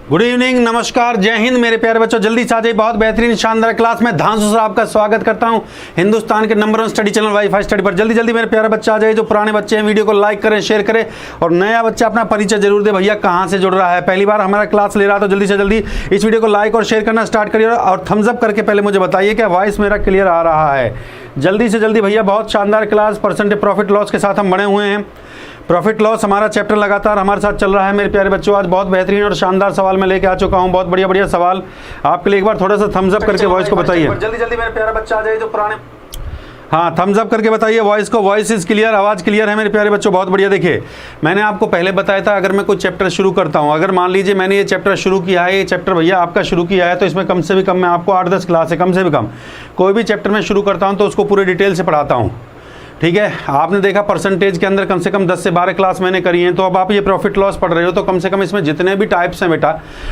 Good evening, नमस्कार, जय हिंद मेरे प्यारे बच्चों। जल्दी से आ जाइए, बहुत बेहतरीन शानदार क्लास में धांसू सर आपका स्वागत करता हूं हिंदुस्तान के number 1 study channel wifi study पर। जल्दी जल्दी मेरे प्यारे बच्चे आ जाइए। जो पुराने बच्चे हैं वीडियो को लाइक करें, शेयर करें, और नया बच्चा अपना परिचय जरूर दे भैया, कहाँ से जुड़ रहा है, पहली बार हमारा क्लास ले रहा है तो जल्दी से जल्दी इस वीडियो को लाइक और शेयर करना स्टार्ट करिए। और थम्स अप करके पहले मुझे बताइए क्या वॉइस मेरा क्लियर आ रहा है। जल्दी से जल्दी भैया, बहुत शानदार क्लास परसेंटेज प्रॉफिट लॉस के साथ हम बने हुए हैं। प्रॉफिट लॉस हमारा चैप्टर लगातार हमारे साथ चल रहा है मेरे प्यारे बच्चों। आज बहुत बेहतरीन और शानदार सवाल मैं लेके आ चुका हूँ, बहुत बढ़िया बढ़िया सवाल आपके लिए। एक बार थोड़ा सा थम्स अप करके वॉइस को बताइए। जल्दी जल्दी मेरे प्यारे बच्चा आ जाइए। जो पुराने थम्स अप करके बताइए वॉइस को। वॉइस इज क्लियर, आवाज़ क्लियर है मेरे प्यारे बच्चों, बहुत बढ़िया। देखिए, मैंने आपको पहले बताया था, अगर मैं कोई चैप्टर शुरू करता हूँ, अगर मान लीजिए मैंने ये चैप्टर शुरू किया है, ये चैप्टर भैया आपका शुरू किया है, तो इसमें कम से भी कम मैं आपको 8-10 क्लास है, कम से भी कम कोई भी चैप्टर में शुरू करता हूँ तो उसको पूरे डिटेल से पढ़ाता हूँ। ठीक है, आपने देखा परसेंटेज के अंदर कम से कम 10 से 12 क्लास मैंने करी हैं। तो अब आप ये प्रॉफिट लॉस पढ़ रहे हो तो कम से कम इसमें जितने भी टाइप्स हैं बेटा,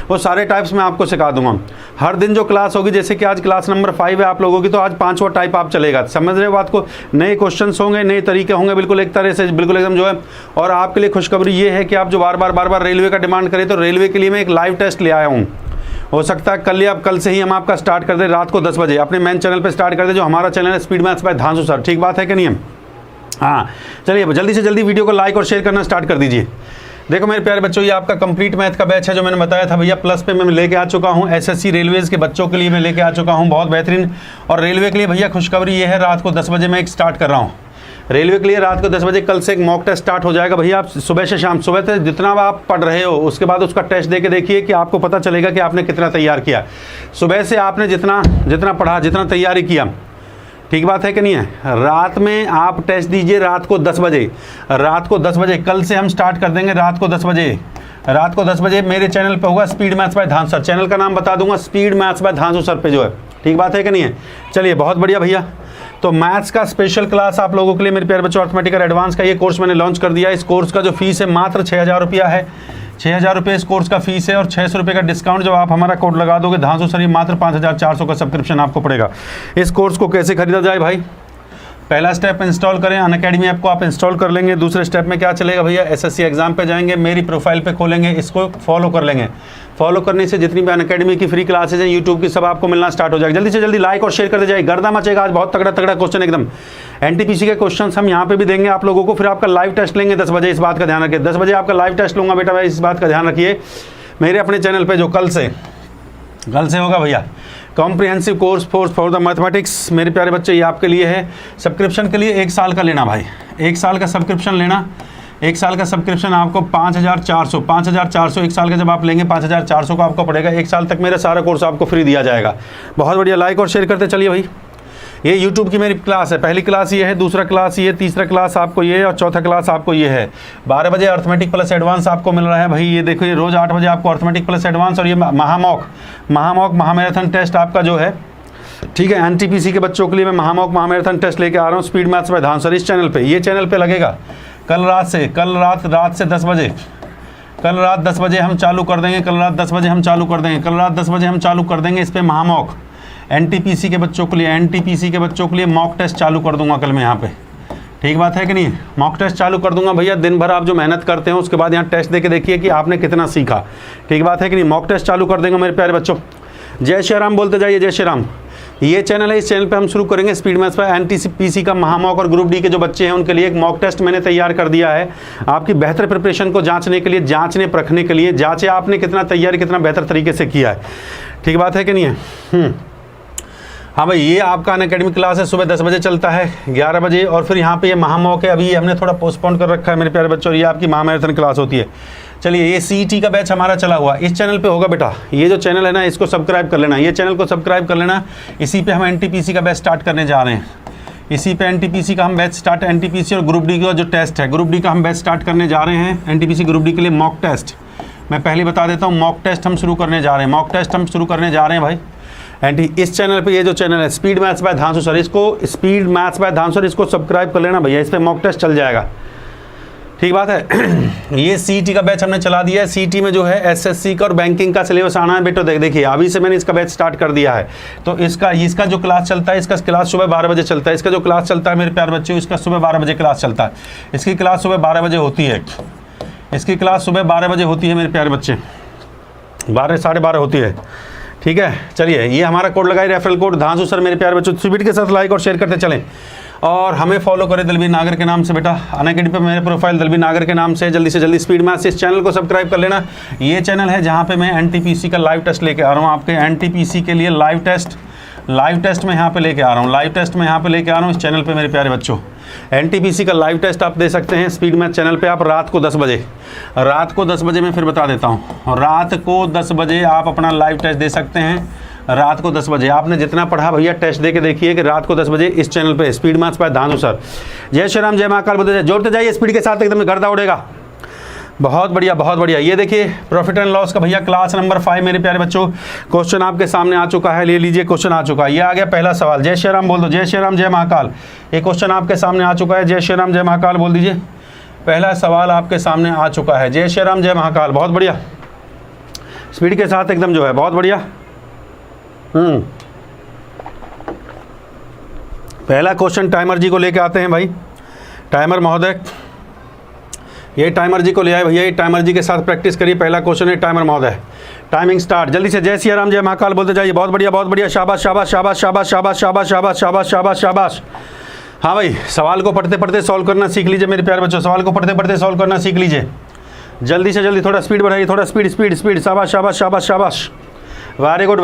वो सारे टाइप्स मैं आपको सिखा दूंगा। हर दिन जो क्लास होगी, जैसे कि आज क्लास नंबर 5 है आप लोगों की, तो आज 5वां टाइप आप चलेगा। समझ रहे हो बात को? नए क्वेश्चन होंगे, नए तरीके होंगे, बिल्कुल एक तरह से, बिल्कुल एकदम जो है। और आपके लिए खुशखबरी ये है कि आप जो बार बार रेलवे का डिमांड करें, तो रेलवे के लिए मैं एक लाइव टेस्ट ले आया हूँ। हो सकता है कल या कल से ही हम आपका स्टार्ट कर दें, रात को 10 बजे अपने मेन चैनल पर स्टार्ट कर दें, जो हमारा चैनल है speed maths by Dhansu sir. ठीक बात है कि नहीं है? हाँ, चलिए जल्दी से जल्दी वीडियो को लाइक और शेयर करना स्टार्ट कर दीजिए। देखो मेरे प्यारे बच्चों, ये आपका कंप्लीट मैथ का बैच है, जो मैंने बताया था भैया प्लस पे मैं लेके आ चुका हूँ। एसएससी रेलवेज के बच्चों के लिए मैं लेके आ चुका हूँ, बहुत बेहतरीन। और रेलवे के लिए भैया खुशखबरी ये है, रात को 10 बजे मैं एक स्टार्ट कर रहा हूँ रेलवे के लिए। रात को 10 बजे कल से एक मॉक टेस्ट स्टार्ट हो जाएगा भैया। आप सुबह से शाम, सुबह से जितना आप पढ़ रहे हो उसके बाद उसका टेस्ट दे के देखिए कि आपको पता चलेगा कि आपने कितना तैयार किया। सुबह से आपने जितना पढ़ा, जितना तैयारी किया, ठीक बात है कि नहीं है? रात में आप टेस्ट दीजिए रात को 10 बजे। रात को 10 बजे कल से हम स्टार्ट कर देंगे। रात को 10 बजे, रात को 10 बजे मेरे चैनल पे होगा speed maths by Dhansu sir. Channel का नाम बता दूंगा, speed maths by Dhansu sir पे जो है। ठीक बात है कि नहीं है? चलिए बहुत बढ़िया भैया। तो मैथ्स का स्पेशल क्लास आप लोगों के लिए मेरे प्यारे बच्चों, अर्थमेटिक एडवांस का ये कोर्स मैंने लॉन्च कर दिया है। इस कोर्स का जो फीस है मात्र 6000 रुपया है। 6000 रुपये इस कोर्स का फीस है, और 600 रुपये का डिस्काउंट जब आप हमारा कोड लगा दोगे धांसू सर, ये मात्र 5400 का सब्सक्रिप्शन आपको पड़ेगा। इस कोर्स को कैसे खरीदा जाए भाई? पहला स्टेप इंस्टॉल करें, अनअकैडमी ऐप को आप इंस्टॉल कर लेंगे। दूसरे स्टेप में क्या चलेगा भैया? एसएससी एग्जाम पे जाएंगे, मेरी प्रोफाइल पे खोलेंगे, इसको फॉलो कर लेंगे। फॉलो करने से जितनी भी अनअकैडमी की फ्री क्लासेज हैं यूट्यूब की, सब आपको मिलना स्टार्ट हो जाएगा। जल्दी से जल्दी लाइक और शेयर करते जाइए, गर्दा मचेगा। आज बहुत तगड़ा तगड़ा क्वेश्चन एकदम एनटीपीसी के क्वेश्चन हम यहाँ पे भी देंगे आप लोगों को। फिर आपका लाइव टेस्ट लेंगे 10 बजे, इस बात का ध्यान रखिए। 10 बजे आपका लाइव टेस्ट लूँगा बेटा भाई, इस बात का ध्यान रखिए। मेरे अपने चैनल पर जो कल से होगा भैया, comprehensive course for the mathematics. मेरे प्यारे बच्चे, ये आपके लिए है। सब्सक्रिप्शन के लिए 1 साल का लेना भाई, 1 साल का सब्सक्रिप्शन लेना। 1 साल का सब्सक्रिप्शन आपको 5400 1 साल का जब आप लेंगे 5400 का आपको पड़ेगा। 1 साल तक मेरा सारा कोर्स आपको फ्री दिया जाएगा। बहुत बढ़िया, लाइक और शेयर करते चलिए भाई। ये YouTube की मेरी क्लास है। पहली क्लास ये है, दूसरा क्लास ये, तीसरा क्लास आपको ये, और चौथा क्लास आपको ये है। 12 बजे अर्थमेटिक प्लस एडवांस आपको मिल रहा है भाई। ये देखो, ये रोज़ 8 बजे आपको अर्थमेटिक प्लस एडवांस, और ये महामैराथन टेस्ट आपका जो है, ठीक है, एनटीपीसी के बच्चों के लिए मैं महामैराथन टेस्ट लेके आ रहा हूँ speed maths by Dhansu sir. इस चैनल पे, ये चैनल पे लगेगा। कल रात से 10 बजे, कल रात 10 बजे हम चालू कर देंगे। कल रात 10 बजे हम चालू कर देंगे इस पर महामॉक एनटीपीसी के बच्चों के लिए, एनटीपीसी के बच्चों के लिए मॉक टेस्ट चालू कर दूंगा कल मैं यहाँ पे। ठीक बात है कि नहीं? मॉक टेस्ट चालू कर दूंगा भैया। दिन भर आप जो मेहनत करते हैं उसके बाद यहाँ टेस्ट दे के देखिए कि आपने कितना सीखा। ठीक बात है कि नहीं? मॉक टेस्ट चालू कर देंगे मेरे प्यारे बच्चों। जय श्री राम बोलते जाइए, जय श्री राम। ये चैनल है, इस चैनल पे हम शुरू करेंगे स्पीड मैथ्स पर एनटीपीसी का महामॉक, और ग्रुप डी के जो बच्चे हैं उनके लिए एक मॉक टेस्ट मैंने तैयार कर दिया है आपकी बेहतर प्रिपरेशन को जांचने के लिए, जांचने परखने के लिए। जांचे आपने कितना तैयारी, कितना बेहतर तरीके से किया है। ठीक बात है कि नहीं है? हाँ भाई, ये आपका अनअकैडमी क्लास है, सुबह 10 बजे चलता है, 11 बजे। और फिर यहाँ पे ये महामॉक है, अभी ये हमने थोड़ा पोस्टपोन कर रखा है मेरे प्यारे बच्चों। ये आपकी महामैराथन क्लास होती है। चलिए, ये सीईटी का बैच हमारा चला हुआ इस चैनल पे होगा बेटा। ये जो चैनल है ना, इसको सब्सक्राइब कर लेना, ये चैनल को सब्सक्राइब कर लेना। इसी पे हम एनटीपीसी का बैच स्टार्ट करने जा रहे हैं। इसी पे एनटीपीसी का हम बैच स्टार्ट, एनटीपीसी और ग्रुप डी का जो टेस्ट है, ग्रुप डी का हम बैच स्टार्ट करने जा रहे हैं। एनटीपीसी ग्रुप डी के लिए मॉक टेस्ट मैं पहले बता देता हूँ, मॉक टेस्ट हम शुरू करने जा रहे हैं। भाई इस चैनल पे, ये जो चैनल है speed maths by Dhansu sir, इसको speed maths by Dhansu sir, इसको सब्सक्राइब कर लेना भैया। इस पे मॉक टेस्ट चल जाएगा। ठीक बात है। ये सीईटी का बैच हमने चला दिया है। सीईटी में जो है एसएससी का और बैंकिंग का सिलेबस आना है बेटो। देखिए, अभी से मैंने इसका बैच स्टार्ट कर दिया है। तो इसका जो क्लास चलता है, इसका क्लास सुबह 12 बजे चलता है। इसका जो क्लास चलता है मेरे प्यारे बच्चों, इसका सुबह 12 बजे क्लास चलता है। इसकी क्लास सुबह 12 बजे होती है। इसकी क्लास सुबह 12 बजे होती है मेरे प्यारे बच्चे। 12 साढ़े 12 होती है, ठीक है। चलिए ये हमारा कोड लगाइए, रेफरल कोड धांसू सर मेरे प्यारे बच्चों। स्पीड के साथ लाइक और शेयर करते चलें और हमें फॉलो करें दलबीर नागर के नाम से। बेटा अनअकैडमी पे मेरे प्रोफाइल दलबीर नागर के नाम से जल्दी स्पीड मैथ्स इस चैनल को सब्सक्राइब कर लेना। ये चैनल है जहाँ पे मैं एनटीपीसी का लाइव टेस्ट लेके आ रहा हूँ, आपके एनटीपीसी के लिए लाइव टेस्ट में यहाँ पे लेके आ रहा हूँ, लाइव टेस्ट में यहाँ पे लेके आ रहा हूँ इस चैनल पे मेरे प्यारे बच्चों। एनटीपीसी का लाइव टेस्ट आप दे सकते हैं स्पीड मैथ चैनल पे। आप रात को 10 बजे मैं फिर बता देता हूँ, रात को 10 बजे आप अपना लाइव टेस्ट दे सकते हैं। रात को 10 बजे आपने जितना पढ़ा भैया टेस्ट दे के देखिए कि रात को 10 बजे इस चैनल पे स्पीड मैथ्स पर धांसू सर। जय श्री राम, जय महाकाल, बोलते जोड़ते जाइए स्पीड के साथ, एकदम गर्दा उड़ेगा। बहुत बढ़िया। ये देखिए प्रॉफिट एंड लॉस का भैया क्लास नंबर 5 मेरे प्यारे बच्चों, क्वेश्चन आपके सामने आ चुका है। ले लीजिए क्वेश्चन आ चुका है, ये आ गया पहला सवाल। जय श्री राम बोल दो, जय श्री राम, जय महाकाल। ये क्वेश्चन आपके सामने आ चुका है, जय श्री राम, जय महाकाल बोल दीजिए। पहला सवाल आपके सामने आ चुका है, जय श्री राम, जय महाकाल। बहुत बढ़िया, स्पीड के साथ एकदम जो है, बहुत बढ़िया। पहला क्वेश्चन टाइमर जी को लेके आते हैं भाई, टाइमर महोदय, ये टाइमर जी को ले आए भैया, ये टाइमर जी के साथ प्रैक्टिस करिए। पहला क्वेश्चन है टाइमर महोदय, टाइमिंग स्टार्ट। जल्दी से जय श्री राम, जय महाकाल बोलते जाइए। बहुत बढ़िया, शाबाश। हाँ भाई, सवाल को पढ़ते पढ़ते सॉल्व करना सीख लीजिए मेरे प्यारे बच्चों, सवाल को पढ़ते पढ़ते सॉल्व करना सीख लीजिए। जल्दी से जल्दी, थोड़ा स्पीड बढ़ाइए, थोड़ा स्पीड। शाबाश। Very good.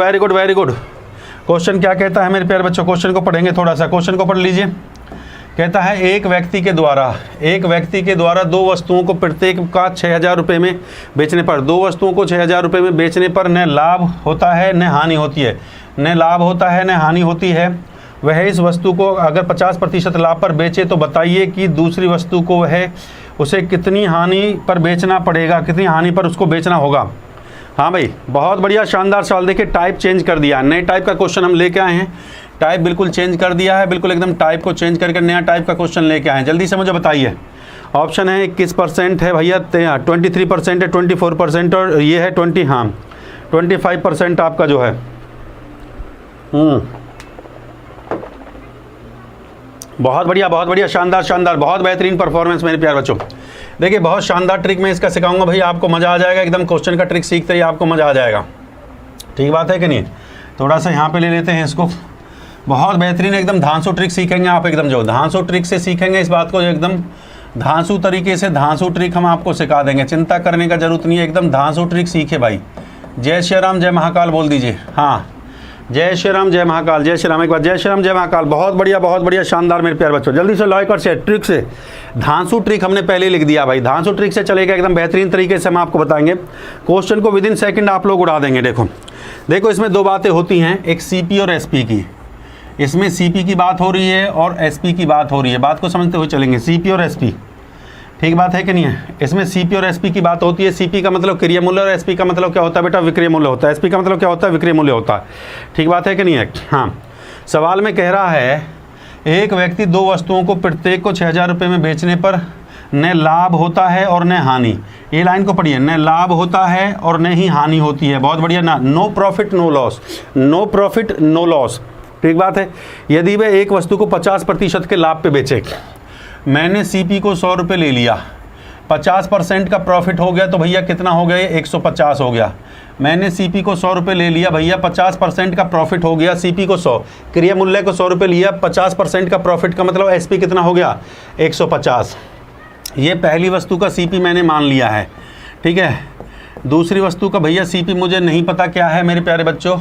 क्वेश्चन क्या कहता है मेरे प्यारे बच्चों, क्वेश्चन को पढ़ेंगे थोड़ा सा, क्वेश्चन को पढ़ लीजिए। कहता है एक व्यक्ति के द्वारा दो वस्तुओं को प्रत्येक का 6,000 रुपये में बेचने पर, दो वस्तुओं को 6,000 रुपये में बेचने पर न लाभ होता है न हानि होती है। वह इस वस्तु को अगर 50% लाभ पर बेचे तो बताइए कि दूसरी वस्तु को वह उसे कितनी हानि पर बेचना पड़ेगा, कितनी हानि पर उसको बेचना होगा। हाँ भाई, बहुत बढ़िया, शानदार सवाल। देखिए टाइप चेंज कर दिया, नए टाइप का क्वेश्चन हम लेके आए हैं, टाइप बिल्कुल चेंज कर दिया है, बिल्कुल एकदम टाइप को चेंज करके नया टाइप का क्वेश्चन लेके आए हैं। जल्दी से मुझे बताइए। ऑप्शन है 21% है भैया, 23% है, 24% और ये है 25% आपका जो है। बहुत बढ़िया, शानदार, बहुत बेहतरीन परफॉर्मेंस मेरे प्यारे बच्चों। देखिए बहुत शानदार ट्रिक मैं इसका सिखाऊंगा भैया, आपको मज़ा आ जाएगा एकदम। क्वेश्चन का ट्रिक सीखते ही आपको मज़ा आ जाएगा, ठीक बात है कि नहीं। थोड़ा सा यहाँ पे ले लेते हैं इसको, बहुत बेहतरीन एकदम धांसू ट्रिक सीखेंगे आप, एकदम जो धांसू ट्रिक से सीखेंगे इस बात को, एकदम धांसू तरीके से धांसू ट्रिक हम आपको सिखा देंगे, चिंता करने का जरूरत नहीं है, एकदम धांसू ट्रिक सीखे भाई। जय श्री राम, जय महाकाल बोल दीजिए। हाँ, जय श्री राम, जय महाकाल, जय श्री राम, एक बार जय श्री राम, जय महाकाल। बहुत बढ़िया, शानदार मेरे प्यारे बच्चों। जल्दी से लाइक और शेयर। ट्रिक से धांसू ट्रिक हमने पहले ही लिख दिया भाई, धांसू ट्रिक से चलेगा एकदम बेहतरीन तरीके से हम आपको बताएंगे। क्वेश्चन को विदिन सेकंड आप लोग उड़ा देंगे। देखो इसमें दो बातें होती हैं, एक सीपी और एसपी की। इसमें सीपी की बात हो रही है और एसपी की बात हो रही है, बात को समझते हुए चलेंगे। सीपी और एसपी, ठीक बात है कि नहीं है। इसमें सीपी और एसपी की बात होती है। सीपी का मतलब क्रिया मूल्य और एसपी का मतलब क्या होता है बेटा, विक्रय मूल्य होता है। एसपी का मतलब क्या होता है, विक्रय मूल्य होता है, ठीक बात है कि नहीं है। हाँ, सवाल में कह रहा है एक व्यक्ति दो वस्तुओं को प्रत्येक को 6,000 रुपये में बेचने पर न लाभ होता है और न हानि। ये लाइन को पढ़िए, न लाभ होता है और न ही हानि होती है। बहुत बढ़िया ना, नो प्रॉफिट नो लॉस, ठीक बात है। यदि वह एक वस्तु को 50% के लाभ पे बेचे, मैंने सीपी को 100 रुपये ले लिया, 50% का प्रॉफिट हो गया तो भैया कितना हो गया, 150 हो गया। मैंने सीपी को 100 रुपये ले लिया भैया, 50% का प्रॉफिट हो गया, सीपी को 100, क्रिया मूल्य को 100 रुपये लिया, 50% का प्रॉफिट का मतलब एसपी कितना हो गया, 150। ये पहली वस्तु का सीपी मैंने मान लिया है, ठीक है। दूसरी वस्तु का भैया सीपी मुझे नहीं पता क्या है मेरे प्यारे बच्चों,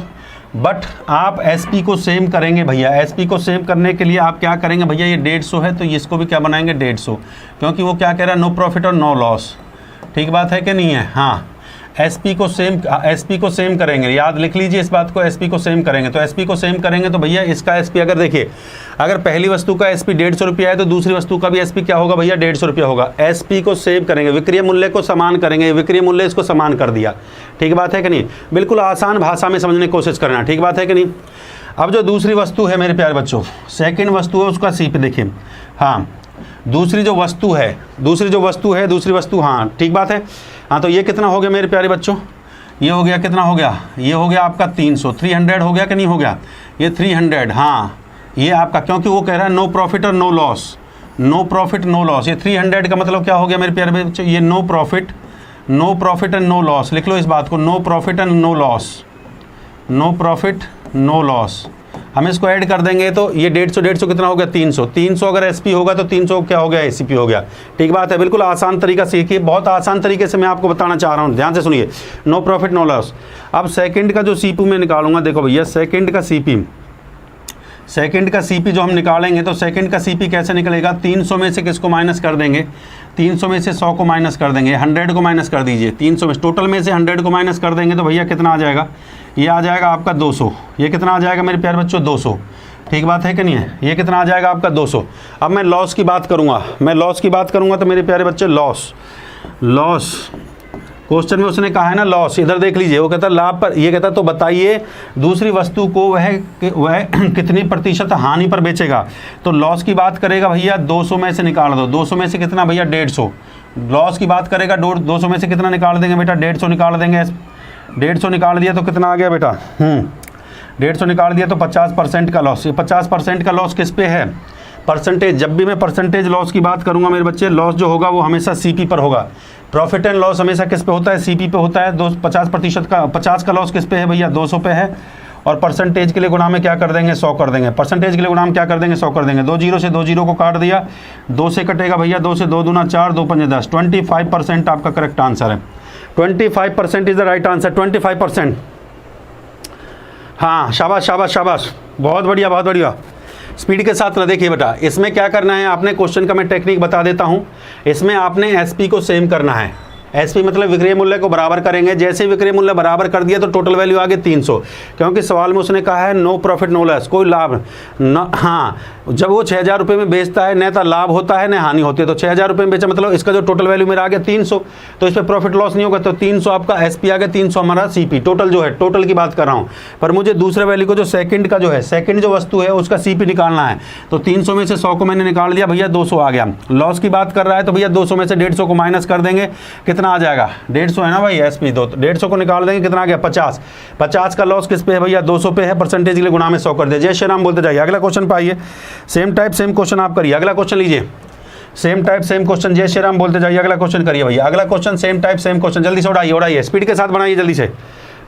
बट आप एसपी को सेम करेंगे भैया। एसपी को सेम करने के लिए आप क्या करेंगे भैया, ये 150 है तो इसको भी क्या बनाएंगे 150, क्योंकि वो क्या कह रहा है, नो प्रॉफिट और नो लॉस, ठीक बात है कि नहीं है। हाँ, एसपी को सेम करेंगे, याद लिख लीजिए इस बात को, एसपी को सेम करेंगे। तो एसपी को सेम करेंगे तो भैया इसका एसपी अगर देखिए, अगर पहली वस्तु का एसपी 150 रुपया है तो दूसरी वस्तु का भी एसपी क्या होगा भैया, 150 रुपया होगा। एसपी को सेव करेंगे, विक्रय मूल्य को समान करेंगे, विक्रय मूल्य इसको समान कर दिया, ठीक बात है कि नहीं। बिल्कुल आसान भाषा में समझने की कोशिश करना, ठीक बात है कि नहीं। अब जो दूसरी वस्तु है मेरे प्यारे बच्चों, सेकेंड वस्तु है, उसका सीपी देखिए। हाँ, दूसरी वस्तु, हाँ ठीक बात है। हाँ, तो ये कितना हो गया मेरे प्यारे बच्चों, ये हो गया, कितना हो गया, ये हो गया आपका 300 हो गया कि नहीं हो गया, ये 300। हाँ, ये आपका, क्योंकि वो कह रहा है नो प्रॉफिट और no loss, no profit no loss. ये 300 का मतलब क्या हो गया मेरे प्यारे बच्चों, ये no profit no profit and no loss, लिख लो इस बात को, no profit and no loss, no profit no loss. हम इसको ऐड कर देंगे तो ये 150 कितना हो गया 300, 300 अगर एसपी होगा तो 300 क्या हो गया एसीपी हो गया। ठीक बात है, बिल्कुल आसान तरीका सीखिए, बहुत आसान तरीके से मैं आपको बताना चाह रहा हूँ, ध्यान से सुनिए। No profit no loss. अब सेकंड का जो सीपी मैं निकालूंगा, देखो भैया सेकंड का सीपी जो हम निकालेंगे तो सेकंड का सीपी कैसे निकलेगा, 300 में से किसको माइनस कर देंगे, 300 में से 100 को माइनस कर देंगे, 100 को माइनस कर दीजिए, 300 में टोटल में से 100 को माइनस कर देंगे तो भैया कितना आ जाएगा, ये आ जाएगा आपका 200। ये कितना आ जाएगा मेरे प्यारे बच्चों 200। ठीक बात है कि नहीं है, ये कितना आ जाएगा आपका 200। अब मैं लॉस की बात करूँगा, तो मेरे प्यारे बच्चे लॉस क्वेश्चन में उसने कहा है ना लॉस, इधर देख लीजिए, वो कहता लाभ पर, ये कहता तो बताइए दूसरी वस्तु को वह कितनी प्रतिशत हानि पर बेचेगा। तो लॉस की बात करेगा भैया 200 में से निकाल दो, 200 में से कितना भैया 150। लॉस की बात करेगा 200 में से कितना निकाल देंगे बेटा 150 निकाल देंगे, 150 निकाल दिया तो कितना आ गया बेटा 150 निकाल दिया तो 50% का लॉस। ये 50% का लॉस किस पे है, परसेंटेज। जब भी मैं परसेंटेज लॉस की बात करूंगा मेरे बच्चे, लॉस जो होगा वो हमेशा सीपी पर होगा। प्रॉफिट एंड लॉस हमेशा किस पे होता है, सीपी पे होता है। 50% का 50 का लॉस किस पे है भैया 200 पे है, और परसेंटेज के लिए गुणा में क्या कर देंगे 100 कर देंगे, परसेंटेज के लिए गुणा में क्या कर देंगे 100 कर देंगे। 2 जीरो से 2 जीरो को काट दिया, 2 से कटेगा भैया 2 से 2 दूना 4, 2 पंजे 10, 25% आपका करेक्ट आंसर है। 25% इज द राइट आंसर, 25%। हाँ शाबाश शाबाश शाबाश, बहुत बढ़िया बहुत बढ़िया। स्पीड के साथ ना देखिए बेटा, इसमें क्या करना है आपने, क्वेश्चन का मैं टेक्निक बता देता हूँ। इसमें आपने एसपी को सेम करना है, एसपी मतलब विक्रय मूल्य को बराबर करेंगे। जैसे विक्रय मूल्य बराबर कर दिया तो टोटल वैल्यू आ गई 300, क्योंकि सवाल में उसने कहा है नो प्रॉफिट नो लॉस, कोई लाभ न। हाँ जब वो 6000 रुपये में बेचता है न तो लाभ होता है न हानि होती है, तो 6000 रुपये में बेचा मतलब इसका जो टोटल वैल्यू मेरा आ गया 300, तो इस पर प्रॉफिट लॉस नहीं होगा। तो 300 आपका एसपी आ गया, 300 हमारा सीपी, टोटल जो है टोटल की बात कर रहा हूँ। पर मुझे दूसरे वैल्यू को जो सेकंड का जो है, सेकंड जो वस्तु है उसका सीपी निकालना है। तो 300 में से 100 को मैंने निकाल दिया भैया 200 आ गया। लॉस की बात कर रहा है तो भैया 200 में से 150 को माइनस कर देंगे, कितना आ जाएगा 150 है ना भाई एसपी, 150 को निकाल देंगे कितना आ गया 50। 50 का लॉस किस पे है भैया 200 पे है, परसेंटेज के लिए गुणा में 100 कर दिया। जय श्री राम बोलते जाइए। अगला क्वेश्चन पे आइए, सेम टाइप सेम क्वेश्चन आप करिए। अगला क्वेश्चन लीजिए, सेम टाइप सेम क्वेश्चन, जय श्री राम बोलते जाइए। अगला क्वेश्चन करिए भैया, अगला question same type same question, जल्दी से उड़ाइए, स्पीड के साथ बनाइए जल्दी से।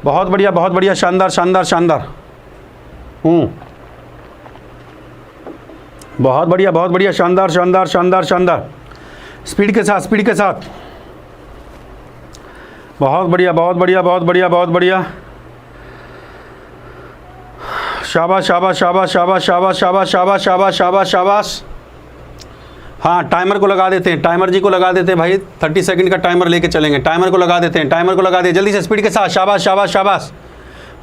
बहुत बढ़िया शानदार शानदार शानदार। बहुत बढ़िया शानदार शानदार शानदार शानदार, स्पीड के साथ बहुत बढ़िया। शाबाश शाबाश शाबाश शाबाश शाबाश शाबाश शाबाश शाबाश शाबाश शाबाश। हाँ टाइमर को लगा देते हैं, टाइमर जी को लगा देते हैं भाई, 30 सेकंड का टाइमर लेके चलेंगे। टाइमर को लगा देते हैं, टाइमर को लगा दिए जल्दी से, स्पीड के साथ। शाबाश शाबाश शाबाश,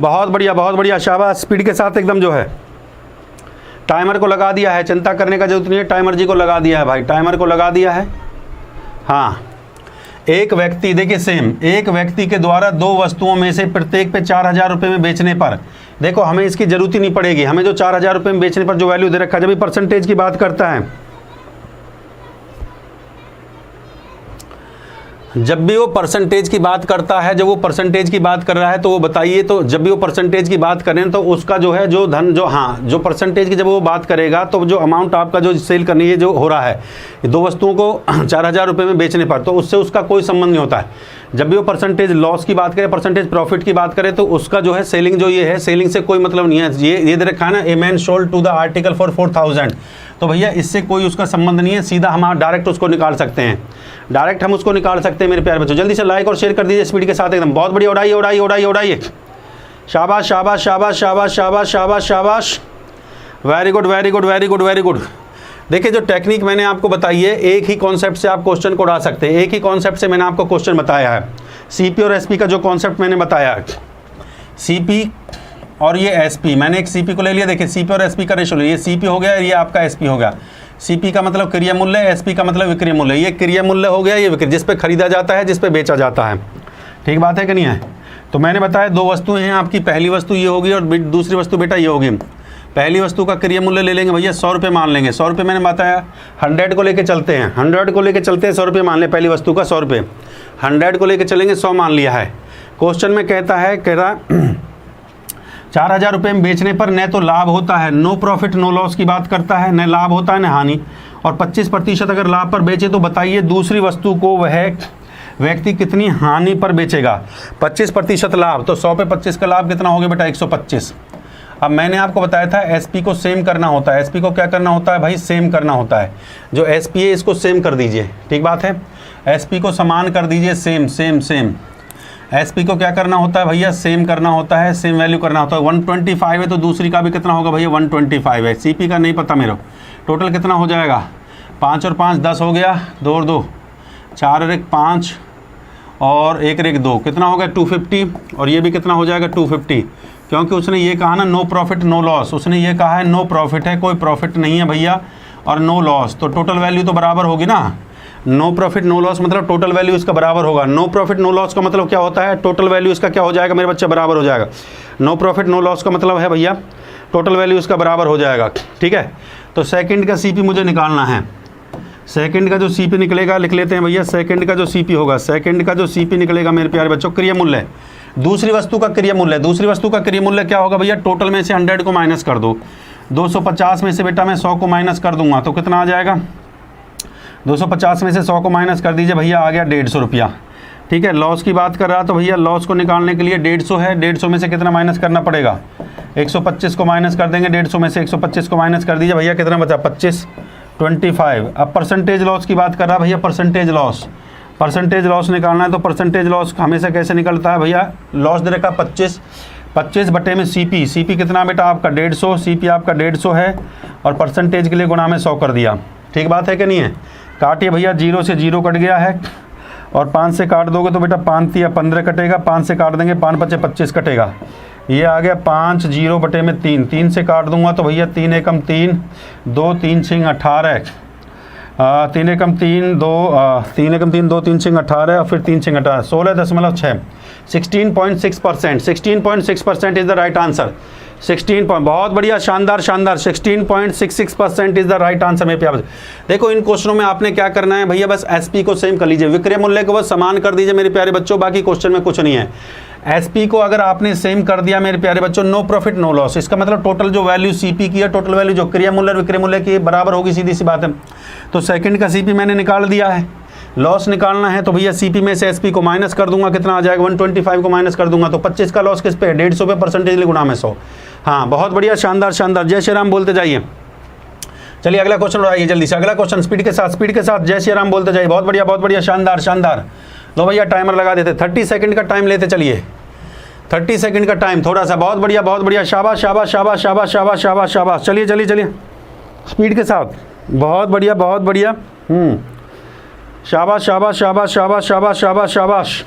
बहुत बढ़िया शाबाश, स्पीड के साथ एकदम जो है। टाइमर को लगा दिया है, चिंता करने का जरूरत नहीं है, टाइमर जी को लगा दिया है भाई, टाइमर को लगा दिया है। हाँ एक व्यक्ति, देखिए सेम, एक व्यक्ति के द्वारा 2 वस्तुओं में से प्रत्येक पे 4000 रुपये में बेचने पर, देखो हमें इसकी जरूरत ही नहीं पड़ेगी, हमें जो 4000 रुपये में बेचने पर जो वैल्यू दे रखा है, जब भी परसेंटेज की बात करता है, जब भी वो परसेंटेज की बात करता है, जब वो परसेंटेज की बात कर रहा है तो वो बताइए, तो जब भी वो परसेंटेज की बात करें तो उसका जो है जो धन जो, हाँ जो परसेंटेज की जब वो बात करेगा तो जो अमाउंट आपका जो सेल करनी है जो हो रहा है 2 वस्तुओं को 4000 रुपये में बेचने पर, तो उससे उसका कोई संबंध नहीं होता है। जब भी वो परसेंटेज लॉस की बात करें, परसेंटेज प्रॉफिट की बात करें, तो उसका जो है सेलिंग जो ये है, सेलिंग से कोई मतलब नहीं है। ये दे रखा है ना, a man sold to the article for 4000, तो भैया इससे कोई उसका संबंध नहीं है, सीधा हम डायरेक्ट उसको निकाल सकते हैं, डायरेक्ट हम उसको निकाल सकते हैं मेरे प्यारे बच्चों। जल्दी से लाइक और शेयर कर दीजिए स्पीड के साथ एकदम, बहुत बढ़िया, उड़ाइए। शाबाश शाबाश शाबाश शाबाश शाबाश शाबाश शाबाश, वेरी गुड। देखिए जो टेक्निक मैंने आपको बताई है, एक ही कॉन्सेप्ट से आप क्वेश्चन को उड़ा सकते हैं, एक ही कॉन्सेप्ट से मैंने आपको क्वेश्चन बताया है। सीपी और एसपी का जो कॉन्सेप्ट मैंने बताया है, सीपी और ये एसपी, मैंने एक सीपी को ले लिया, देखिए सीपी और एसपी का रेशो, ये सीपी हो गया, ये आपका एसपी हो गया। सीपी का मतलब क्रिया मूल्य, एसपी का मतलब विक्रय मूल्य। ये क्रिया मूल्य हो गया, ये विक्रय, जिस पे खरीदा जाता है, जिस पे बेचा जाता है। ठीक बात है कि नहीं है? तो मैंने बताया 2 वस्तुएं हैं आपकी, पहली वस्तु ये होगी और दूसरी वस्तु बेटा ये होगी। पहली वस्तु का क्रिया मूल्य ले लेंगे भैया 100 रुपये मान लेंगे, 100 रुपये मैंने बताया, 100 को लेके चलते हैं, 100 को लेके चलते हैं, 100 रुपये मान लें, पहली वस्तु का 100 रुपये, 100 को लेके चलेंगे, 100 मान लिया है। क्वेश्चन में कह रहा 4000 रुपये में बेचने पर न तो लाभ होता है, नो प्रॉफिट नो लॉस की बात करता है, न लाभ होता है न हानि, और 25% अगर लाभ पर बेचे तो बताइए दूसरी वस्तु को वह व्यक्ति कितनी हानि पर बेचेगा? 25% लाभ, तो 100 पे 25 का लाभ कितना हो गया बेटा? 125। अब मैंने आपको बताया था एसपी को सेम करना होता है। एसपी को क्या करना होता है भाई? सेम करना होता है। जो एसपी है इसको सेम कर दीजिए, ठीक बात है। एसपी को समान कर दीजिए, सेम सेम सेम। एसपी को क्या करना होता है भैया? सेम करना होता है, सेम वैल्यू करना होता है। 125 है तो दूसरी का भी कितना होगा भैया? 125 है। सीपी का नहीं पता मेरे को, टोटल कितना हो जाएगा? 5 और 5 10 हो गया, 2 और 2 4 और 1 5 और 1 और 1 2, कितना हो गया? 250। और ये भी कितना हो जाएगा? 250, क्योंकि उसने ये कहा ना नो प्रॉफिट नो लॉस। उसने ये कहा है नो प्रॉफिट है, कोई प्रॉफिट नहीं है भैया, और नो लॉस, तो टोटल वैल्यू तो बराबर होगी ना। नो प्रॉफिट नो लॉस मतलब टोटल वैल्यू इसका बराबर होगा। नो प्रॉफिट नो लॉस का मतलब क्या होता है? टोटल वैल्यू इसका क्या हो जाएगा मेरे बच्चे? बराबर हो जाएगा। नो प्रॉफिट नो लॉस का मतलब है भैया टोटल वैल्यू इसका बराबर हो जाएगा, ठीक है। तो सेकंड का सीपी मुझे निकालना है। सेकंड का जो सीपी निकलेगा लिख लेते हैं भैया। सेकंड का जो सीपी होगा, सेकंड का जो सीपी निकलेगा मेरे प्यारे बच्चों, क्रिया मूल्य, दूसरी वस्तु का क्रिया मूल्य। दूसरी वस्तु का क्रिया मूल्य क्या होगा भैया? टोटल में से 100 को माइनस कर दो। 250 में से बेटा मैं 100 को माइनस कर दूंगा तो कितना आ जाएगा? 250 में से 100 को माइनस कर दीजिए भैया, आ गया 150 रुपया, ठीक है। लॉस की बात कर रहा तो भैया लॉस को निकालने के लिए 150 है, 150 में से कितना माइनस करना पड़ेगा? 125 को माइनस कर देंगे, 150 में से 125 को माइनस कर दीजिए भैया, कितना बचा? 25 25। अब परसेंटेज लॉस की बात कर रहा भैया, परसेंटेज लॉस। परसेंटेज लॉस निकालना है तो परसेंटेज लॉस हमेशा कैसे निकलता है भैया? लॉस दे रखा 25 बटे में सीपी। सीपी कितना बेटा आपका? 150। सीपी आपका 150 है और परसेंटेज के लिए गुणा में 100 कर दिया, ठीक बात है कि नहीं है। काटिए भैया, 0 से 0 कट गया है और 5 से काट दोगे तो बेटा 5 या 15 कटेगा। 5 से काट देंगे, 5 बचे 25 कटेगा। ये आ गया 5 0 बटे में 3। 3 से काट दूंगा तो भैया 3 एकम 3, 2 3 6 18, 3 एकम 3 2 3 एकम 3 2 3 6 18 और फिर 3 6 18, 16.6, 16.6%। 16.6% इज़ द राइट आंसर। 16 बहुत बढ़िया, शानदार शानदार। 16.66% इज़ द राइट आंसर मेरे प्यारे। देखो इन क्वेश्चनों में आपने क्या करना है भैया? बस एसपी को सेम कर लीजिए, विक्रय मूल्य को बस समान कर दीजिए मेरे प्यारे बच्चों, बाकी क्वेश्चन में कुछ नहीं है। एसपी को अगर आपने सेम कर दिया मेरे प्यारे बच्चों, नो प्रॉफिट नो लॉस, इसका मतलब टोटल जो वैल्यू सीपी की है, टोटल वैल्यू जो क्रिया मूल्य विक्रय मूल्य की बराबर होगी, सीधी सी बात है। तो सेकंड का सीपी मैंने निकाल दिया है। लॉस निकालना है तो भैया सीपी में से एसपी को माइनस कर दूंगा, कितना आ जाएगा? 125 को माइनस कर दूंगा तो 25 का लॉस किस पे? 150 पे, परसेंटेज गुणा में 100। हाँ बहुत बढ़िया, शानदार शानदार। जय श्री राम बोलते जाइए। चलिए अगला क्वेश्चन उठाइए जल्दी से, अगला क्वेश्चन स्पीड के साथ जय श्री राम बोलते जाइए। बहुत बढ़िया शानदार शानदार। लो भैया टाइमर लगा देते, 30 सेकंड का टाइम लेते चलिए, 30 सेकंड का टाइम थोड़ा सा। बहुत बढ़िया, शाबाश शाबाश शाबाश शाबाश शाबाश शाबाश शाबाश। चलिए स्पीड के साथ, बहुत बढ़िया शाबाश शाबाश शाबाश शाबाश शाबाश शाबाश शाबाश।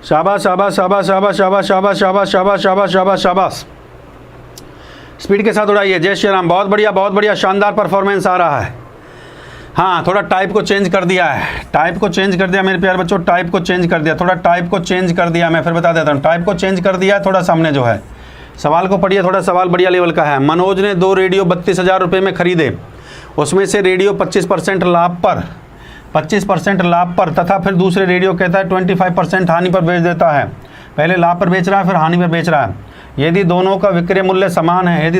शाबाश शाबाश शाबाश शाबाश शाबाश शाबाश शाबाश शाबाश शाबाश शाबाश शाबाश। स्पीड के साथ उड़ाइए। जय श्री राम। बहुत बढ़िया शानदार परफॉर्मेंस आ रहा है। हाँ थोड़ा टाइप को चेंज कर दिया है, टाइप को चेंज कर दिया मेरे प्यारे बच्चों, टाइप को चेंज कर दिया, थोड़ा टाइप को चेंज कर दिया। मैं फिर बता देता हूँ, टाइप को चेंज कर दिया थोड़ा। सामने जो है सवाल को पढ़िए, थोड़ा सवाल बढ़िया लेवल का है। मनोज ने 2 रेडियो 32,000 रुपये में खरीदे, उसमें से रेडियो 25% लाभ पर तथा फिर दूसरे रेडियो कहता है 25% हानि पर बेच देता है। पहले लाभ पर बेच रहा है, फिर हानि पर बेच रहा है। यदि दोनों का विक्रय मूल्य समान है,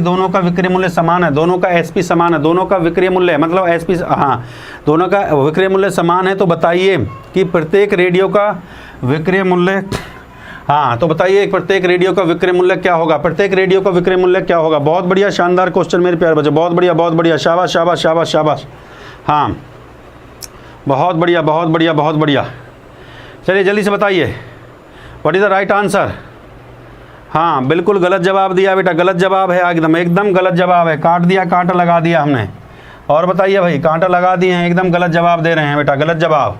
दोनों का एसपी समान है, दोनों का विक्रय मूल्य मतलब एसपी, हाँ दोनों का विक्रय मूल्य समान है, तो बताइए कि प्रत्येक रेडियो का विक्रय मूल्य, हाँ तो बताइए प्रत्येक रेडियो का विक्रय मूल्य क्या होगा? प्रत्येक रेडियो का विक्रय मूल्य क्या होगा? बहुत बढ़िया शानदार क्वेश्चन मेरे प्यारे बच्चों, बहुत बढ़िया, शाबाश शाबाश शाबाश शाबाश। हाँ बहुत बढ़िया। चलिए जल्दी से बताइए, what is the right answer? हाँ बिल्कुल गलत जवाब दिया बेटा, गलत जवाब है, एकदम गलत जवाब है। काट दिया, कांटा लगा दिया हमने। और बताइए भाई, कांटा लगा दिए हैं, एकदम गलत जवाब दे रहे हैं बेटा, गलत जवाब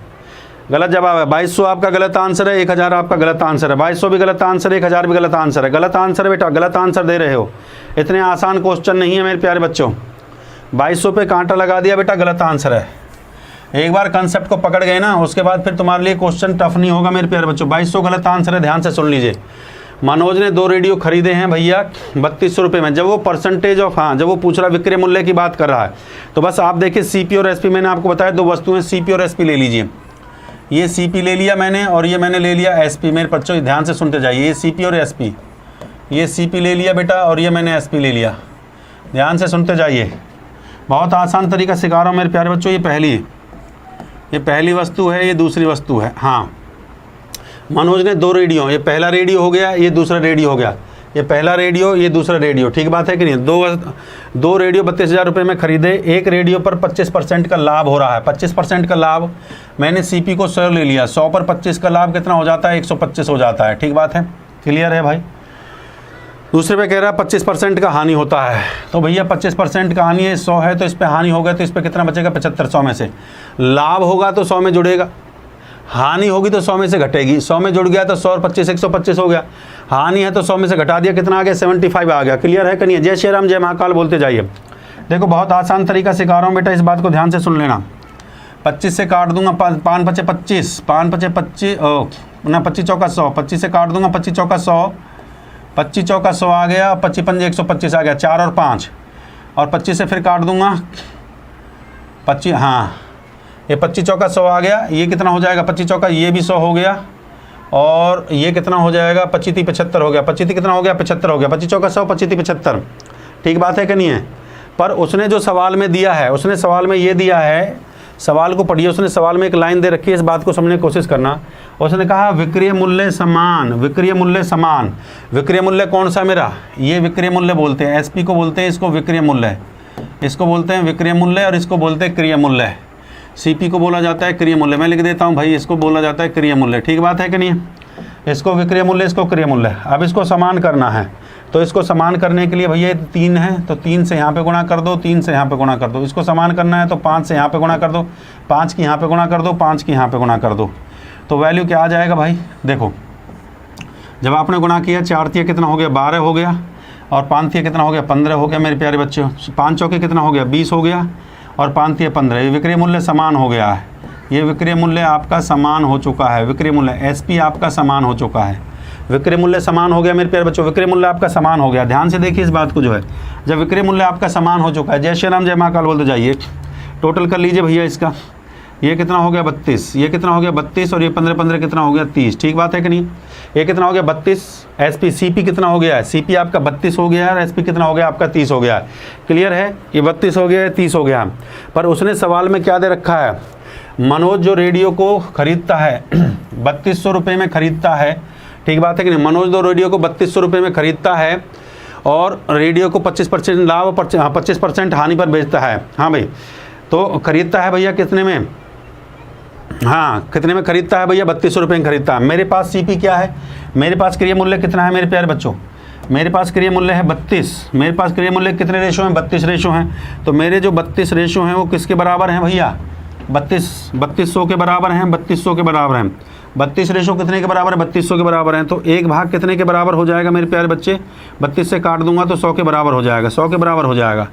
है। 2200 आपका गलत आंसर है, 1000 आपका गलत आंसर है। 2200 भी गलत आंसर है, 1000 भी गलत आंसर है। गलत आंसर बेटा, गलत आंसर दे रहे हो। इतने आसान क्वेश्चन नहीं है मेरे प्यारे बच्चों। 2200 पे कांटा लगा दिया बेटा, गलत आंसर है। एक बार कंसेप्ट को पकड़ गए ना, उसके बाद फिर तुम्हारे लिए क्वेश्चन टफ नहीं होगा मेरे प्यारे बच्चों। 2200 गलत आंसर है, ध्यान से सुन लीजिए। मनोज ने 2 रेडियो खरीदे हैं भैया 3200 रुपये में। जब वो परसेंटेज ऑफ, हाँ जब वो पूछ रहा विक्रय मूल्य की बात कर रहा है, तो बस आप देखिए सीपी और एसपी, मैंने आपको बताया 2 वस्तुएं, सीपी और एसपी ले लीजिए। ये सीपी ले लिया मैंने और ये मैंने ले लिया एसपी। मेरे बच्चों ध्यान से सुनते जाइए, ये सीपी और एसपी, ये सीपी ले लिया बेटा और ये मैंने एसपी ले लिया। ध्यान से सुनते जाइए, बहुत आसान तरीका सिखा रहा हूँ मेरे प्यारे बच्चों। ये पहली वस्तु है, ये दूसरी वस्तु है। हाँ, मनोज ने 2 रेडियो, ये पहला रेडियो हो गया, ये दूसरा रेडियो हो गया, ये पहला रेडियो, ये दूसरा रेडियो, ठीक बात है कि नहीं। दो रेडियो 32,000 रुपये में खरीदे, एक रेडियो पर 25% का लाभ हो रहा है। 25% का लाभ, मैंने सीपी को 100 ले लिया, 100 पर 25 का लाभ कितना हो जाता है, 125 हो जाता है, ठीक बात है, क्लियर है भाई। दूसरे पे कह रहा है 25% का हानि होता है, तो भैया 25% का हानि है, 100 है तो इस पर हानि होगा, तो इस पर कितना बचेगा, 75। 100 में से लाभ होगा तो 100 में जुड़ेगा, हानि होगी तो 100 में से घटेगी। 100 में जुड़ गया तो 100 और 25 125 हो गया, हानि है तो 100 में से घटा दिया, कितना आ गया, 75 आ गया। क्लियर है कि नहीं। जय श्री राम, जय महाकाल बोलते जाइए। देखो बहुत आसान तरीका सिखा रहा हूँ बेटा, इस बात को ध्यान से सुन लेना। 25 से काट दूंगा, 5 पचे 25, 5 पचे 25 ना, 25 चौका 100, 25 से काट दूंगा, 25 चौका 100, 25 चौका 100 आ गया, 25 पंजे 125 आ गया, 4 और 5, और 25 से फिर काट दूंगा 25, हाँ ये 25 चौका 100 आ गया, ये कितना हो जाएगा, 25 चौका, ये भी 100 हो गया, और ये कितना हो जाएगा, 25 75 हो गया, 25 कितना हो गया, 75 हो गया, 25 चौका 100, 25 75, ठीक बात है कि नहीं है। पर उसने जो सवाल में दिया है, उसने सवाल में ये दिया है, सवाल को पढ़िए, उसने सवाल में एक लाइन दे रखी है, इस बात को समझने की कोशिश करना। उसने कहा विक्रय मूल्य समान, विक्रय मूल्य समान। विक्रय मूल्य कौन सा मेरा, ये विक्रय मूल्य बोलते हैं, एसपी को बोलते हैं, इसको विक्रय मूल्य, इसको बोलते हैं विक्रय मूल्य, और इसको बोलते हैं क्रिय मूल्य। सीपी को बोला जाता है क्रिय मूल्य, मैं लिख देता हूँ भाई, इसको बोला जाता है क्रिय मूल्य, ठीक बात है कि नहीं। इसको विक्रय मूल्य, इसको क्रिय मूल्य। अब इसको समान करना है, तो इसको समान करने के लिए भैया 3 है, तो 3 से यहाँ पे गुणा कर दो, 3 से यहाँ पे गुणा कर दो। इसको समान करना है तो 5 से यहाँ पे गुणा कर दो, 5 की यहाँ पे गुणा कर दो, 5 की यहाँ पे गुणा कर दो, तो वैल्यू क्या आ जाएगा भाई। देखो जब आपने गुणा किया, 4 तिया कितना हो गया, 12 हो गया, और 5 तिया कितना हो गया, 15 हो गया मेरे प्यारे बच्चों। 5 चौके कितना हो गया, 20 हो गया, और 5 तिया 15। ये विक्रय मूल्य समान हो गया है, ये विक्रय मूल्य आपका समान हो चुका है, विक्रय मूल्य एसपी आपका समान हो चुका है, विक्रय मूल्य समान हो गया मेरे प्यारे बच्चों, विक्रय मूल्य आपका समान हो गया। ध्यान से देखिए इस बात को जो है, जब विक्रय मूल्य आपका समान हो चुका है, जय श्री राम जय महाकाल बोलते जाइए। टोटल कर लीजिए भैया इसका, ये कितना हो गया 32, ये कितना हो गया 32, और ये 15 कितना हो गया 30, ठीक बात है कि नहीं। ये कितना हो गया 32, एसपी सीपी कितना हो गया है, सीपी आपका 32 हो गया है, और एसपी कितना हो गया आपका 30 हो गया है। क्लियर है, ये 32 हो गया है, 30 हो गया। पर उसने सवाल में क्या दे रखा है, मनोज जो रेडियो को खरीदता है 3200 रुपये में खरीदता है, ठीक बात है कि नहीं। मनोज दो रेडियो को 3200 रुपये में खरीदता है, और रेडियो को 25% लाभ, 25% हानि पर बेचता है। हाँ भाई, तो खरीदता है भैया कितने में, हाँ कितने में खरीदता है भैया, 3200 रुपये में खरीदता है। मेरे पास सीपी क्या है, मेरे पास क्रिय मूल्य कितना है मेरे प्यारे बच्चों, मेरे पास क्रिय मूल्य है 32। मेरे पास क्रिय मूल्य कितने रेशो हैं, 32 रेशो हैं। तो मेरे जो 32 रेशो हैं वो किसके बराबर हैं भैया, 3200 के बराबर हैं, 3200 के बराबर हैं। 32 रेशो कितने के बराबर है, 3200 के बराबर हैं। तो एक भाग कितने के बराबर हो जाएगा मेरे प्यारे बच्चे, 32 से काट दूंगा तो 100 के बराबर हो जाएगा, 100 के बराबर हो जाएगा।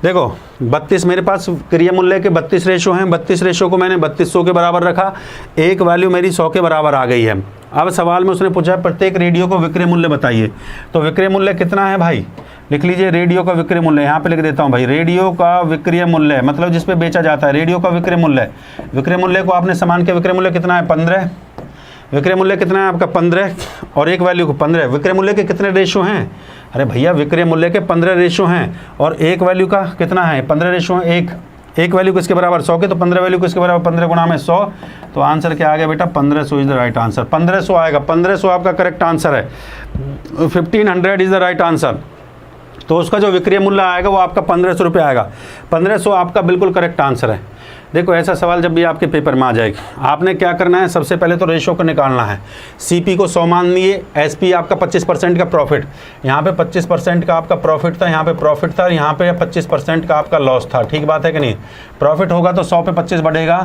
देखो 32 मेरे पास क्रिया मूल्य के 32 रेशो हैं, 32 रेशो को मैंने 3200 के बराबर रखा, एक वैल्यू मेरी 100 के बराबर आ गई है। अब सवाल में उसने पूछा प्रत्येक रेडियो को विक्रय मूल्य बताइए, तो विक्रय मूल्य कितना है भाई, लिख लीजिए रेडियो का विक्रय मूल्य, यहाँ पे लिख देता हूँ भाई, रेडियो का विक्रय मूल्य मतलब जिस पे बेचा जाता है, रेडियो का विक्रय मूल्य। विक्रय मूल्य को आपने समान के विक्रय मूल्य कितना है 15, विक्रय मूल्य कितना है आपका 15, और एक वैल्यू को 15। विक्रय मूल्य के कितने रेशो हैं, अरे भैया विक्रय मूल्य के 15 रेशो हैं, और एक वैल्यू का कितना है 15 रेशो है, एक वैल्यू किसके बराबर 100 के, तो 15 वैल्यू किसके बराबर 15 गुणा में 100, तो आंसर क्या आ गया बेटा 1500 इज द राइट आंसर। 1500 आएगा, 1500 आपका करेक्ट आंसर है, 1500 इज द राइट आंसर। तो उसका जो विक्रय मूल्य आएगा वो आपका 1500 रुपये आएगा, 1500 आपका बिल्कुल करेक्ट आंसर है। देखो ऐसा सवाल जब भी आपके पेपर में आ जाएगा, आपने क्या करना है, सबसे पहले तो रेशो को निकालना है। सीपी को 100 मान लिए, एसपी आपका 25% का प्रॉफिट, यहाँ पे 25% का आपका प्रॉफिट था, यहाँ पे प्रॉफिट था, यहाँ पे 25% का आपका लॉस था, ठीक बात है कि नहीं। प्रॉफिट होगा तो 100 पे 25 बढ़ेगा,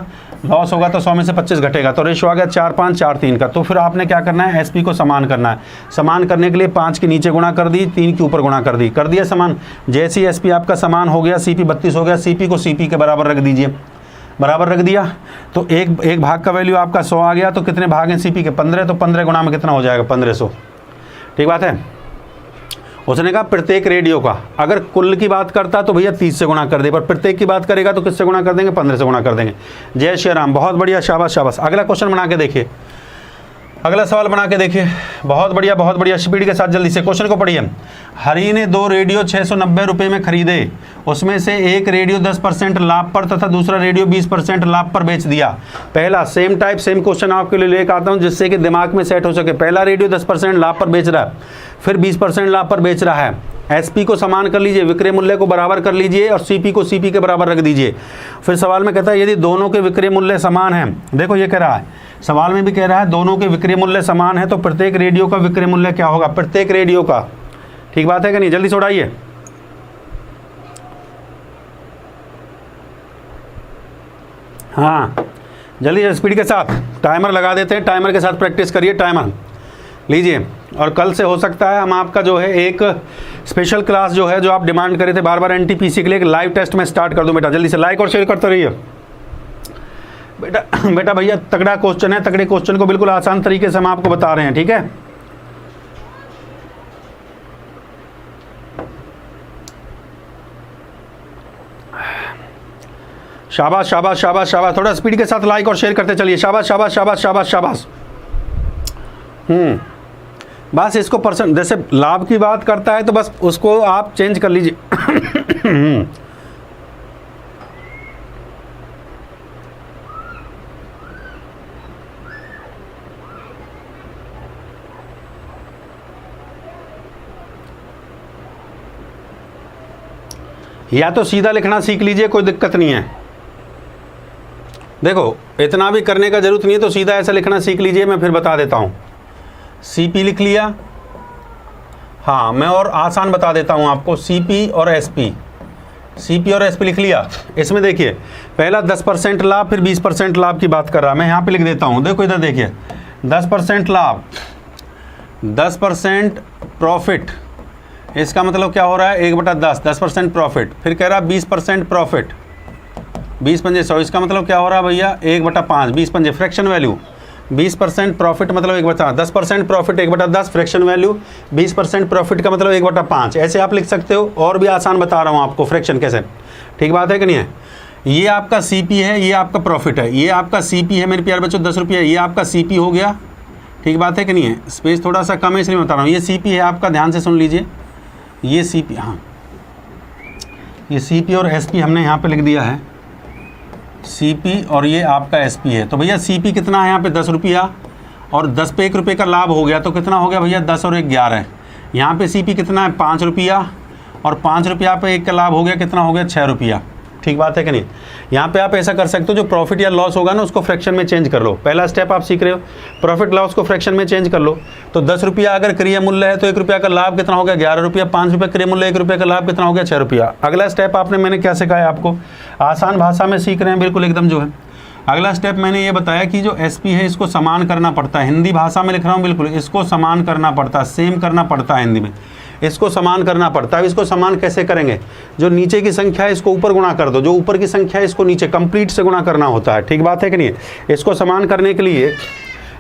लॉस होगा तो 100 में से 25 घटेगा, तो रेशो आ गया 4 5 4 3 का। तो फिर आपने क्या करना है, एसपी को समान करना है। समान करने के लिए 5 के नीचे गुणा कर दी, 3 के ऊपर गुणा कर दी, कर दिया समान। जैसे ही एसपी आपका समान हो गया, सीपी 32 हो गया, सीपी को सीपी के बराबर रख दीजिए, बराबर रख दिया, तो एक भाग का वैल्यू आपका 100 आ गया। तो कितने भाग हैं सीपी के 15, तो 15 गुणा में कितना हो जाएगा 1500, ठीक बात है। उसने कहा प्रत्येक रेडियो का, अगर कुल की बात करता तो भैया 30 से गुणा कर दे, पर प्रत्येक की बात करेगा तो किससे गुणा कर देंगे, 15 से गुणा कर देंगे। जय श्री राम, बहुत बढ़िया, शाबाश शाबाश। अगला क्वेश्चन बना के देखिए, अगला सवाल बना के देखिए, बहुत बढ़िया स्पीड के साथ जल्दी से क्वेश्चन को पढ़िए। हरी ने 2 रेडियो 690 रुपये में खरीदे, उसमें से एक रेडियो 10% लाभ पर तथा दूसरा रेडियो 20% लाभ पर बेच दिया। पहला सेम टाइप सेम क्वेश्चन आपके लिए लेकर आता हूँ जिससे कि दिमाग में सेट हो सके। पहला रेडियो 10% लाभ पर बेच रहा है, फिर 20% लाभ पर बेच रहा है। एसपी को समान कर लीजिए, विक्रय मूल्य को बराबर कर लीजिए और सीपी को सीपी के बराबर रख दीजिए। फिर सवाल में कहता है यदि दोनों के विक्रय मूल्य समान हैं, देखो ये कह रहा है, सवाल में भी कह रहा है दोनों के विक्रय मूल्य समान है तो प्रत्येक रेडियो का विक्रय मूल्य क्या होगा, प्रत्येक रेडियो का। ठीक बात है कि नहीं, जल्दी से उड़ाइए। हाँ जल्दी स्पीड के साथ टाइमर लगा देते हैं, टाइमर के साथ प्रैक्टिस करिए, टाइमर लीजिए। और कल से हो सकता है हम आपका जो है एक स्पेशल क्लास जो है जो आप डिमांड करे थे बार बार एनटीपीसी के लिए, एक लाइव टेस्ट में स्टार्ट कर दूं बेटा। जल्दी से लाइक और शेयर करते रहिए बेटा भैया तगड़ा क्वेश्चन है, तगड़े क्वेश्चन को बिल्कुल आसान तरीके से हम आपको बता रहे हैं। ठीक है, शाबाश शाबाश शाबाश शाबाश, थोड़ा स्पीड के साथ लाइक और शेयर करते चलिए। शाबाश शाबाश शाबाश शाबाश शाबाश। बस इसको परसेंट, जैसे लाभ की बात करता है तो बस उसको आप चेंज कर लीजिए। या तो सीधा लिखना सीख लीजिए, कोई दिक्कत नहीं है। देखो इतना भी करने का जरूरत नहीं है, तो सीधा ऐसा लिखना सीख लीजिए। मैं फिर बता देता हूँ, सीपी लिख लिया। हाँ मैं और आसान बता देता हूँ आपको, सीपी और एसपी, सीपी और एसपी लिख लिया। इसमें देखिए पहला 10% लाभ फिर 20% लाभ की बात कर रहा है, मैं यहाँ पे लिख देता हूँ। देखो इधर देखिए 10% लाभ, 10% प्रॉफिट, इसका मतलब क्या हो रहा है 1/10, 10% प्रॉफिट। फिर कह रहा है 20% प्रॉफिट, 20 पंजे 100, इसका मतलब क्या हो रहा है भैया 1/5, 20 पंजे फ्रैक्शन वैल्यू, 20% प्रॉफिट मतलब 1/10, 10% प्रॉफिट 1/10 फ्रैक्शन वैल्यू, 20% प्रॉफिट का मतलब 1/5। ऐसे आप लिख सकते हो, और भी आसान बता रहा हूँ आपको फ्रैक्शन कैसे। ठीक बात है कि नहीं है। ये आपका सीपी है, ये आपका प्रॉफिट है, ये आपका सीपी है मेरे प्यारे बच्चों 10 रुपये, ये आपका सीपी हो गया। ठीक बात है कि नहीं है, स्पेस थोड़ा सा कम है इसलिए बता रहा हूँ। ये सीपी है आपका, ध्यान से सुन लीजिए, ये सीपी, हाँ ये सीपी और एसपी हमने यहाँ पे लिख दिया है, सीपी और ये आपका एसपी है। तो भैया सीपी कितना है यहाँ पे 10 रुपया, और 10 पे 1 रुपये का लाभ हो गया तो कितना हो गया भैया 10 और 1 11। यहाँ पे सीपी कितना है 5 रुपया, और 5 रुपया पे 1 का लाभ हो गया, कितना हो गया 6 रुपया। ठीक बात है कि नहीं। यहाँ पे आप ऐसा कर सकते हो, जो प्रॉफिट या लॉस होगा ना उसको फ्रैक्शन में चेंज कर लो। पहला स्टेप आप सीख रहे हो, प्रॉफिट लॉस को फ्रैक्शन में चेंज कर लो। तो 10 रुपया अगर क्रिय मूल्य है तो 1 रुपया का लाभ कितना हो गया 11 रुपया, 5 रुपये क्रिय मूल्य 1 रुपये का लाभ कितना हो गया 6 रुपया। अगला स्टेप आपने, मैंने क्या सिखाया आपको, आसान भाषा में सीख रहे हैं बिल्कुल एकदम जो है। अगला स्टेप मैंने ये बताया कि जो एसपी है इसको समान करना पड़ता है, हिंदी भाषा में लिख रहा हूँ बिल्कुल, इसको समान करना पड़ता है, सेम करना पड़ता है हिंदी में, इसको समान करना पड़ता है। इसको समान कैसे करेंगे, जो नीचे की संख्या है इसको ऊपर गुणा कर दो, जो ऊपर की संख्या है इसको नीचे कंप्लीट से गुणा करना होता है। ठीक बात है कि नहीं। इसको समान करने के लिए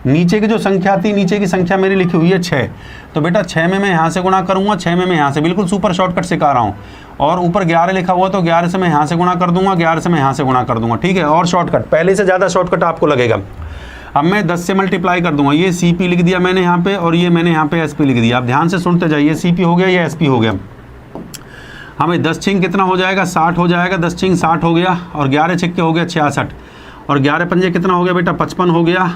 नीचे की जो संख्या थी, नीचे की संख्या मेरी लिखी हुई है 6, तो बेटा 6 में मैं यहाँ से गुणा करूँगा, 6 में मैं यहाँ से, बिल्कुल सुपर शॉर्टकट सिखा रहा हूँ। और ऊपर 11 लिखा हुआ तो 11 से मैं यहाँ से गुणा कर दूंगा, 11 से मैं यहाँ से गुणा कर दूंगा। ठीक है, और शॉर्टकट पहले से ज़्यादा शॉर्टकट आपको लगेगा। अब मैं 10 से मल्टीप्लाई कर दूंगा, ये सीपी लिख दिया मैंने यहाँ पे, और ये मैंने यहाँ पे एसपी लिख दिया। आप ध्यान से सुनते जाइए, सीपी हो गया, ये एसपी हो गया। हमें 10 छिंग कितना हो जाएगा 60 हो जाएगा, 10 छिंग 60 हो गया, और 11 छिक्के हो गया 66, और 11 पंजे कितना हो गया बेटा 55 हो गया,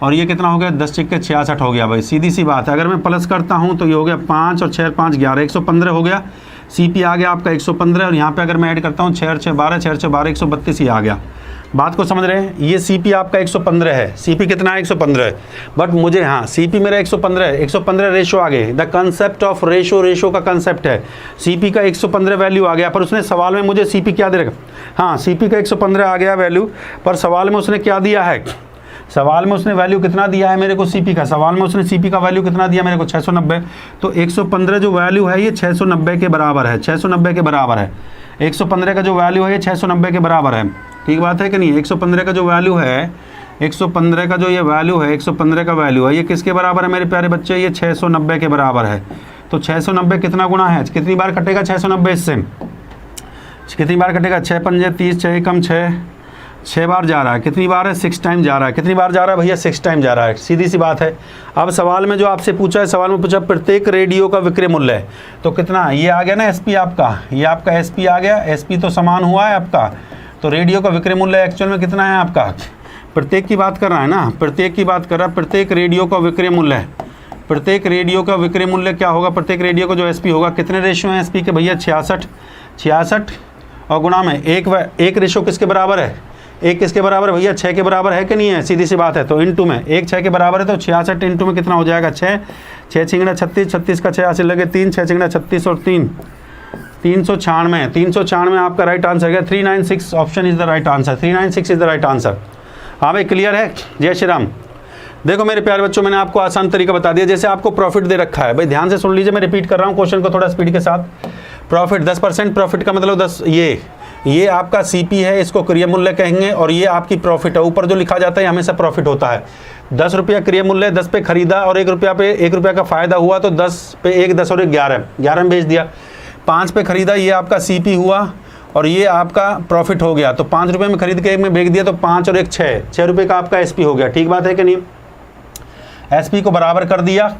और ये कितना हो गया 10 छिक्के 66 हो गया। भाई सीधी सी बात है, अगर मैं प्लस करता हूँ तो ये हो गया 5 और 6 5 11, 115 हो गया। सीपी आ गया आपका 115, और यहाँ पे अगर मैं ऐड करता हूँ 6 और 6 12, 6 और 6 12, 132 ही आ गया। बात को समझ रहे हैं। ये सीपी आपका 115 है, सीपी कितना है 115 है, बट मुझे, हाँ सीपी मेरा 115 है, 115 रेशो आ गए, the concept of ratio, ratio का कंसेप्ट है। सीपी का 115 वैल्यू आ गया, पर उसने सवाल में मुझे सीपी क्या दे रखा, हाँ सीपी का 115 आ गया वैल्यू, पर सवाल में उसने क्या दिया है, सवाल में उसने वैल्यू कितना दिया है मेरे को सीपी का, सवाल में उसने सीपी का वैल्यू कितना दिया मेरे को 690। तो 115 जो वैल्यू है ये 690 के बराबर है, 690 के बराबर है। 115 का जो वैल्यू है ये 690 के बराबर है। ठीक बात है कि नहीं। 115 का जो वैल्यू है, 115 का जो ये वैल्यू है, 115 का वैल्यू है, ये किसके बराबर है मेरे प्यारे बच्चे, ये 690 के बराबर है। तो 690 कितना गुना है, कितनी बार कटेगा 690 इससे, कितनी बार कटेगा 6 पंजे 30, 6 कम 6, 6 बार जा रहा है, कितनी बार है 6 टाइम जा रहा है, कितनी बार जा रहा है भैया 6 टाइम जा रहा है, सीधी सी बात है। अब सवाल में जो आपसे पूछा है, सवाल में पूछा प्रत्येक रेडियो का विक्रय मूल्य है, तो कितना, ये आ गया ना एसपी आपका, ये आपका एसपी आ गया, एसपी तो समान हुआ है आपका, तो रेडियो का विक्रय मूल्य एक्चुअल में कितना है आपका, प्रत्येक की बात कर रहा है ना, प्रत्येक की बात कर रहा है, प्रत्येक रेडियो का विक्रय मूल्य है, प्रत्येक रेडियो का विक्रय मूल्य क्या होगा, प्रत्येक रेडियो का जो एसपी होगा, कितने रेशियो हैं एसपी के भैया 66 और गुणा में एक रेशियो किसके बराबर है, एक किसके बराबर है भैया 6 के बराबर है कि नहीं है, सीधी सी बात है। तो इनटू में एक 6 के बराबर है, तो 66 इनटू में कितना हो जाएगा 6 6 36 36 का 6 से लगे 3 6 36 और 3 396 आपका राइट आंसर है। 396 option is the right answer, 396 is the right answer. हाँ भाई क्लियर है, जय श्री राम। देखो मेरे प्यारे बच्चों, मैंने आपको आसान तरीका बता दिया। जैसे आपको प्रॉफिट दे रखा है भाई, ध्यान से सुन लीजिए, मैं रिपीट कर रहा हूँ क्वेश्चन को थोड़ा स्पीड के साथ। प्रॉफिट 10%, प्रॉफिट का मतलब 10, ये आपका सीपी है, इसको क्रिय मूल्य कहेंगे, और ये आपकी प्रॉफिट है। ऊपर जो लिखा जाता है हमेशा प्रॉफिट होता है। 10 रुपया क्रिय मूल्य, 10 पे खरीदा और 1 रुपया पे 1 रुपया का फायदा हुआ, तो 10 पे 1 10 और 1 11 में बेच दिया। 5 पे खरीदा, ये आपका सीपी हुआ और ये आपका प्रॉफिट हो गया, तो 5 रुपये में खरीद के 1 में बेच दिया, तो 5 और 1 6 रुपये का आपका एसपी हो गया। ठीक बात है कि नहीं, एसपी को बराबर कर दिया,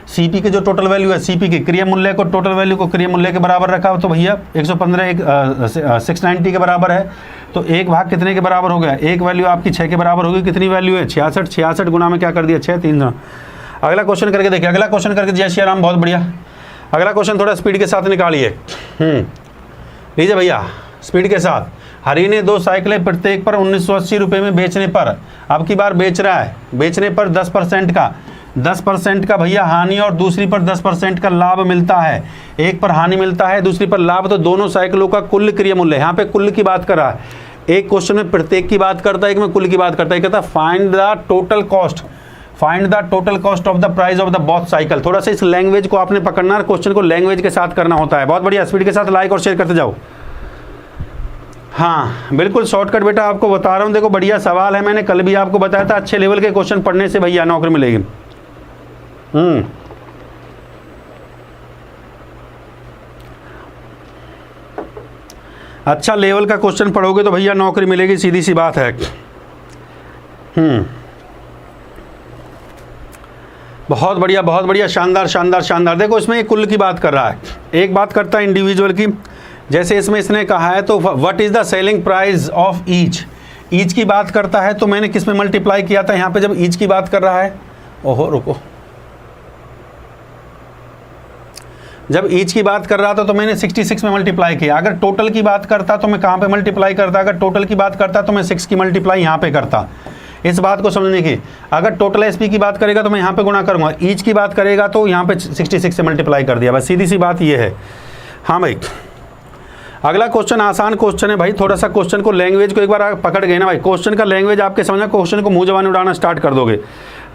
सीपी के जो टोटल वैल्यू है, सीपी की क्रिय मूल्य को, टोटल वैल्यू को क्रिय मूल्य के बराबर रखा, तो भैया 115 690 के बराबर है, तो 1 भाग कितने के बराबर हो गया, एक वैल्यू आपकी 6 के बराबर होगी, कितनी वैल्यू है 66 गुना में क्या कर दिया 6 300। अगला क्वेश्चन करके देखिए, अगला क्वेश्चन करके, जय श्री राम, बहुत बढ़िया। अगला क्वेश्चन थोड़ा स्पीड के साथ निकालिए, लीजिए भैया स्पीड के साथ। हरी ने 2 साइकिलें प्रत्येक पर 1980 रुपये में बेचने पर, अब की बार बेच रहा है, बेचने पर 10% का भैया हानि और दूसरी पर 10% का लाभ मिलता है। एक पर हानि मिलता है, दूसरी पर लाभ, तो दोनों साइकिलों का कुल क्रिय मूल्य, यहाँ पे कुल की बात कर रहा है। एक क्वेश्चन में प्रत्येक की बात करता है, एक में कुल की बात करता है। कहता है find the total cost of the price of the both cycle. थोड़ा सा इस लैंग्वेज को आपने पकड़ना है, क्वेश्चन को लैंग्वेज के साथ करना होता है। बहुत बढ़िया, स्पीड के साथ लाइक और शेयर करते जाओ। हाँ बिल्कुल शॉर्टकट बेटा आपको बता रहा हूँ। देखो बढ़िया सवाल है, मैंने कल भी आपको बताया था, अच्छे लेवल के क्वेश्चन पढ़ने से भैया नौकरी मिलेगी। अच्छा लेवल का क्वेश्चन पढ़ोगे तो भैया नौकरी मिलेगी, सीधी सी बात है। बहुत बढ़िया, बहुत बढ़िया, शानदार शानदार शानदार। देखो इसमें एक कुल की बात कर रहा है, एक बात करता है इंडिविजुअल की। जैसे इसमें इसने कहा है, तो what is the selling price of each की बात करता है, तो मैंने किस में मल्टीप्लाई किया था यहाँ पे जब ईच की बात कर रहा है। ओहो रुको, जब ईच की बात कर रहा था तो मैंने 66 में मल्टीप्लाई किया। अगर टोटल की बात करता तो मैं कहाँ पे मल्टीप्लाई करता, अगर टोटल की बात करता तो मैं 6 की मल्टीप्लाई यहाँ पे करता। इस बात को समझने की, अगर टोटल एसपी की बात करेगा तो मैं यहाँ पे गुणा करूँगा, ईच की बात करेगा तो यहाँ पे 66 से मल्टीप्लाई कर दिया, बस सीधी सी बात ये है। हाँ भाई अगला क्वेश्चन आसान क्वेश्चन है भाई, थोड़ा सा क्वेश्चन को लैंग्वेज को एक बार आप पकड़ गए ना भाई, क्वेश्चन का लैंग्वेज आपके समझना, क्वेश्चन को मुँह जबानी उड़ाना स्टार्ट कर दोगे।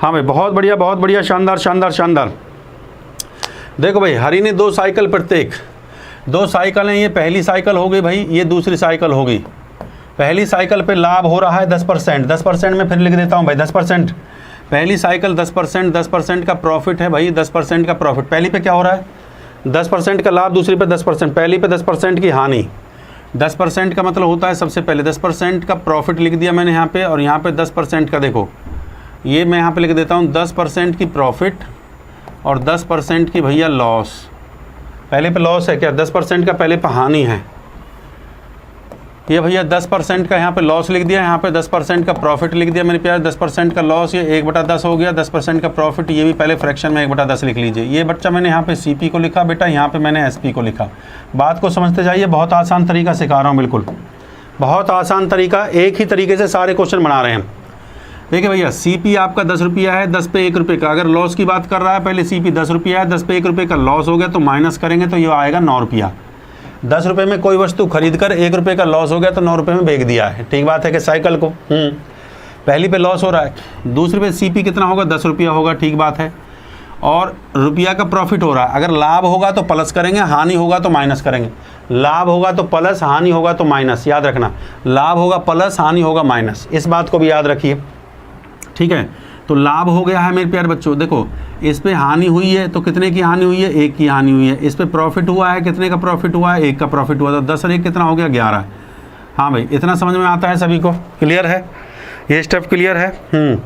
हाँ भाई बहुत बढ़िया, बहुत बढ़िया, शानदार शानदार शानदार। देखो भाई हरी ने 2 साइकिल प्रत्येक, 2 साइकिल हैं, ये पहली साइकिल हो गई भाई, ये दूसरी साइकिल हो गई। पहली साइकिल पे लाभ हो रहा है 10% में फिर लिख देता हूँ भाई 10%। पहली साइकिल 10% का प्रॉफिट है भाई, 10% का प्रॉफिट। पहली पे क्या हो रहा है 10% का लाभ, दूसरी पे 10%, पहली पे 10% की हानि। 10% का मतलब होता है, सबसे पहले 10% का प्रॉफिट लिख दिया मैंने यहाँ पे, और यहाँ पे 10% का, देखो ये मैं यहाँ पे लिख देता हूँ 10% की प्रॉफिट और 10% की भैया लॉस। पहले पे लॉस है क्या, 10% का पहले पे हानि है, ये भैया 10% का यहाँ पे लॉस लिख दिया, यहाँ पे 10% का प्रॉफिट लिख दिया मेरे प्यार। 10% का लॉस, ये 1/10 हो गया, 10% का प्रॉफिट, ये भी पहले फ्रैक्शन में 1/10 लिख लीजिए। ये बच्चा मैंने यहाँ पे सीपी को लिखा बेटा, यहाँ पे मैंने एसपी को लिखा। बात को समझते जाइए, बहुत आसान तरीका सिखा रहा हूँ, बिल्कुल बहुत आसान तरीका, एक ही तरीके से सारे क्वेश्चन बना रहे हैं। देखिए भैया सीपी आपका 10 रुपया है, 10 पे 1 रुपये का। अगर लॉस की बात कर रहा है, पहले सीपी 10 रुपया है, 10 पे 1 रुपये का लॉस हो गया, तो माइनस करेंगे तो ये आएगा 9 रुपया। 10 रुपये में कोई वस्तु खरीद कर 1 रुपये का लॉस हो गया, तो 9 रुपये में बेच दिया है। ठीक बात है कि साइकिल को पहली पे लॉस हो रहा है, दूसरी पे सीपी कितना होगा 10 रुपया होगा, ठीक बात है, और रुपया का प्रॉफिट हो रहा है। अगर लाभ होगा तो प्लस करेंगे, हानि होगा तो माइनस करेंगे। लाभ होगा तो प्लस, हानि होगा तो माइनस, याद रखना, लाभ होगा प्लस, हानि होगा माइनस, इस बात को भी याद रखिए। ठीक है, तो लाभ हो गया है मेरे प्यारे बच्चों, देखो इस पे हानि हुई है, तो कितने की हानि हुई है, 1 की हानि हुई है। इस पे प्रॉफिट हुआ है, कितने का प्रॉफिट हुआ है, 1 का प्रॉफिट हुआ, तो 10 और 1 कितना हो गया 11। हाँ भाई, इतना समझ में आता है सभी को, क्लियर है, ये स्टेप क्लियर है।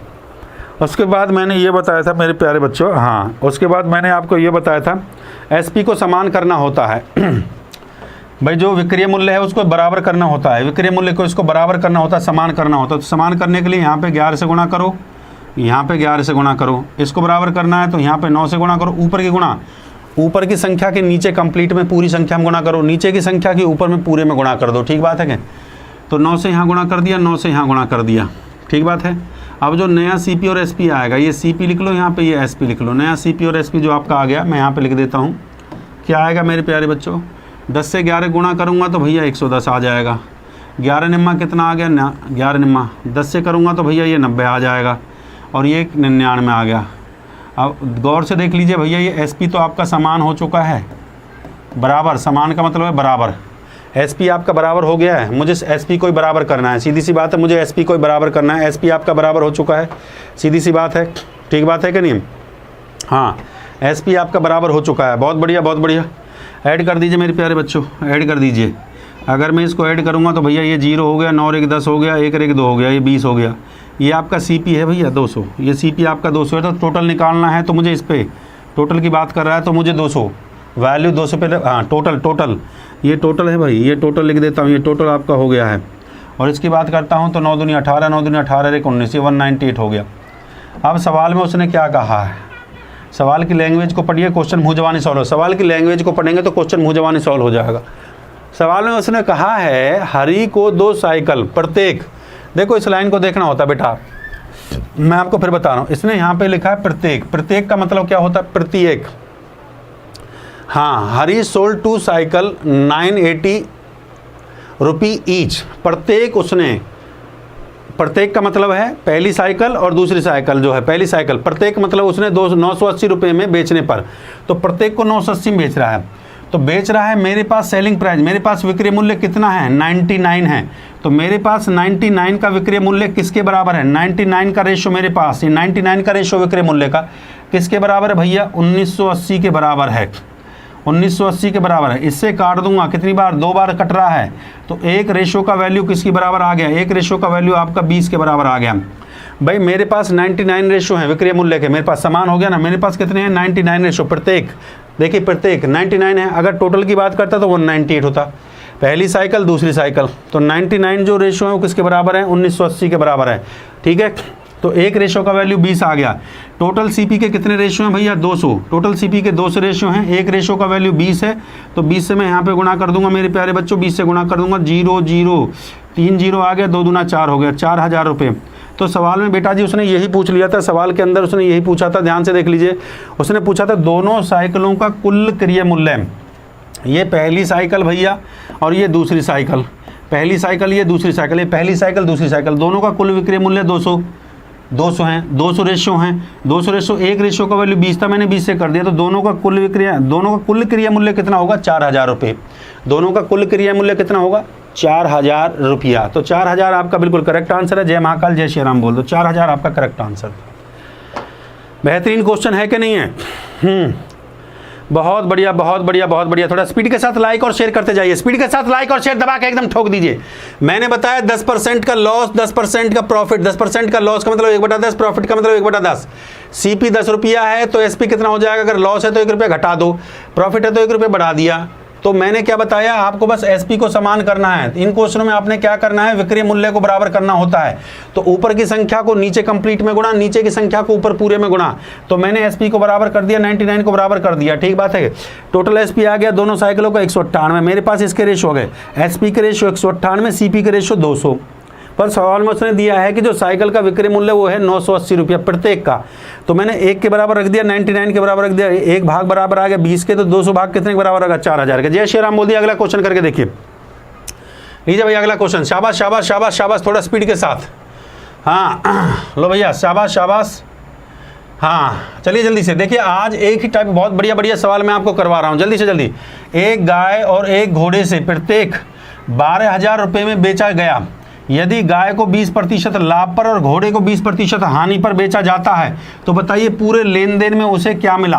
उसके बाद मैंने ये बताया था मेरे प्यारे बच्चों, हाँ उसके बाद मैंने आपको ये बताया था एसपी को समान करना होता है भाई, जो विक्रय मूल्य है उसको बराबर करना होता है, विक्रय मूल्य को इसको बराबर करना होता है, समान करना होता है। तो समान करने के लिए यहाँ पे 11 से गुणा करो, यहाँ पे 11 से गुणा करो, इसको बराबर करना है तो यहाँ पे 9 से गुणा करो, ऊपर की गुणा, ऊपर की संख्या के नीचे कंप्लीट में पूरी संख्या में गुणा करो, नीचे की संख्या के ऊपर में पूरे में गुणा कर दो, ठीक बात है क्या। तो 9 से यहाँ गुणा कर दिया, 9 से यहाँ गुणा कर दिया, ठीक बात है। अब जो नया सीपी और एसपी आएगा, ये सीपी लिख लो यहाँ पे, ये एसपी लिख लो, नया सीपी और एसपी जो आपका आ गया मैं यहाँ पे लिख देता हूँ। क्या आएगा मेरे प्यारे बच्चों, 10 से 11 गुणा करूँगा तो भैया 110 आ जाएगा। 11 निम्मा कितना आ गया, 11 निम्मा, 10 से करूँगा तो भैया ये 90 आ जाएगा, और ये 99 आ गया। अब गौर से देख लीजिए भैया, ये एसपी तो आपका समान हो चुका है, बराबर, समान का मतलब है बराबर, एसपी आपका बराबर हो गया है, मुझे एसपी को ही बराबर करना है, सीधी सी बात है, मुझे एसपी को ही बराबर करना है। एसपी आपका बराबर हो चुका है, सीधी सी बात है, ठीक बात है कि नहीं। हाँ, एसपी आपका बराबर हो चुका है, बहुत बढ़िया बहुत बढ़िया। ऐड कर दीजिए मेरे प्यारे बच्चों, ऐड कर दीजिए। अगर मैं इसको ऐड करूँगा तो भैया ये 0 हो गया, 9 और 1 10 हो गया, 1 और 1 2 हो गया, ये 20 हो गया। ये आपका सीपी है भैया 200, ये सीपी आपका 200 है। तो टोटल निकालना है तो मुझे इस पर टोटल की बात कर रहा है तो मुझे 200 वैल्यू 200 पे, हाँ टोटल ये टोटल है भाई, ये टोटल लिख देता हूँ, ये टोटल आपका हो गया है। और इसकी बात करता हूँ तो 9 दूनी 18, 9 दूनी 18, 1 19, ये 198 हो गया। अब सवाल में उसने क्या कहा है, सवाल की लैंग्वेज को पढ़िए, क्वेश्चन मुँह जबानी सॉल्व हो, सवाल की लैंग्वेज को पढ़ेंगे तो क्वेश्चन मुँह जबानी सॉल्व हो जाएगा। सवाल में उसने कहा है हरि को 2 साइकिल प्रत्येक, देखो इस लाइन को देखना होता है बेटा, मैं आपको फिर बता रहा हूँ। इसने यहाँ पे लिखा है प्रत्येक, प्रत्येक का मतलब क्या होता है, प्रत्येक। हाँ, हरी सोल्ड 2 साइकिल 980 रुपी ईच, प्रत्येक उसने, प्रत्येक का मतलब है पहली साइकिल और दूसरी साइकिल जो है, पहली साइकिल प्रत्येक मतलब उसने 980 रुपये में बेचने पर, तो प्रत्येक को 980 में बेच रहा है, तो बेच रहा है। मेरे पास सेलिंग प्राइस, मेरे पास विक्रय मूल्य कितना है, 99 है, तो मेरे पास 99 का विक्रय मूल्य किसके बराबर है, 99 का रेशो मेरे पास, ये 99 का रेशो विक्रय मूल्य का किसके बराबर है भैया, 1980 के बराबर है, 1980 के बराबर है। इससे काट दूंगा, कितनी बार, 2 बार कट रहा है, तो एक रेशो का वैल्यू किसके बराबर आ गया, एक रेशो का वैल्यू आपका 20 के बराबर आ गया। भाई मेरे पास 99 रेशो है विक्रय मूल्य के, मेरे पास समान हो गया ना, मेरे पास कितने हैं 99 रेशो, प्रत्येक देखिए प्रत्येक 99 है। अगर टोटल की बात करता तो 198 होता, पहली साइकिल दूसरी साइकिल, तो 99 जो रेशो है वो किसके बराबर है, 1980 के बराबर है, ठीक है। तो एक रेशो का वैल्यू 20 आ गया। टोटल सीपी के कितने रेशो हैं भैया, 200, टोटल सीपी के 200 रेशो हैं, एक रेशो का वैल्यू 20 है, तो 20 से मैं यहाँ पे गुणा कर दूंगा मेरे प्यारे बच्चों, 20 से गुणा कर दूंगा, 0 0 3 0 आ गया, 2 दूना 4 हो गया, 4000 रुपये। तो सवाल में बेटा जी उसने यही पूछ लिया था, सवाल के अंदर उसने यही पूछा था, ध्यान से देख लीजिए, उसने पूछा था दोनों साइकिलों का कुल क्रय मूल्य, ये पहली साइकिल भैया और ये दूसरी साइकिल, पहली साइकिल ये दूसरी साइकिल, ये पहली साइकिल दूसरी साइकिल, दोनों का कुल विक्रय मूल्य 200 हैं, 200 रेशो हैं, 200 रेशो, एक रेशो का वैल्यू 20 था, मैंने 20 से कर दिया, तो दोनों का कुल विक्रय, दोनों का कुल क्रिया मूल्य कितना होगा, 4000 रुपये, दोनों का कुल क्रिया मूल्य कितना होगा, 4000 रुपया। तो 4000 आपका बिल्कुल करेक्ट आंसर है, जय महाकाल जय श्री राम बोल दो, 4000 आपका करेक्ट आंसर। बेहतरीन क्वेश्चन है कि नहीं है, बहुत बढ़िया बहुत बढ़िया बहुत बढ़िया। थोड़ा स्पीड के साथ लाइक और शेयर करते जाइए, स्पीड के साथ लाइक और शेयर दबा के एकदम ठोक दीजिए। मैंने बताया 10% का लॉस, 10% का प्रॉफिट, 10% का लॉस का मतलब 1/10, प्रॉफिट का मतलब 1/10। सीपी 10 रुपया है तो एसपी कितना हो जाएगा, अगर लॉस है तो 1 रुपया घटा दो, प्रॉफिट है तो 1 रुपया बढ़ा दिया। तो मैंने क्या बताया आपको, बस एसपी को समान करना है। इन क्वेश्चनों में आपने क्या करना है, विक्रय मूल्य को बराबर करना होता है, तो ऊपर की संख्या को नीचे कंप्लीट में गुणा, नीचे की संख्या को ऊपर पूरे में गुणा। तो मैंने एसपी को बराबर कर दिया, 99 को बराबर कर दिया, ठीक बात है। टोटल एसपी आ गया दोनों साइकिलों का 198, मेरे पास इसके रेशो हो गए, एसपी के रेशो 198, सीपी के रेशो 200। पर सवाल में उसने दिया है कि जो साइकिल का विक्रय मूल्य वो है 980 रुपया प्रत्येक का, तो मैंने 1 के बराबर रख दिया, 99 के बराबर रख दिया, एक भाग बराबर आ गया 20 के, तो 200 भाग कितने के बराबर आ गया, 4000 के। जय श्री राम बोल दिया। अगला क्वेश्चन करके देखिए, लीजिए भैया अगला क्वेश्चन, शाबाश शाबाश शाबाश शाबाश, थोड़ा स्पीड के साथ, हाँ लो भैया शाबाश शाबाश, हाँ चलिए जल्दी से देखिए। आज एक ही टाइप बहुत बढ़िया बढ़िया सवाल मैं आपको करवा रहा हूँ, जल्दी से जल्दी। एक गाय और एक घोड़े से प्रत्येक 12000 रुपये में बेचा गया, यदि गाय को 20% लाभ पर और घोड़े को 20% हानि पर बेचा जाता है, तो बताइए पूरे लेन देन में उसे क्या मिला।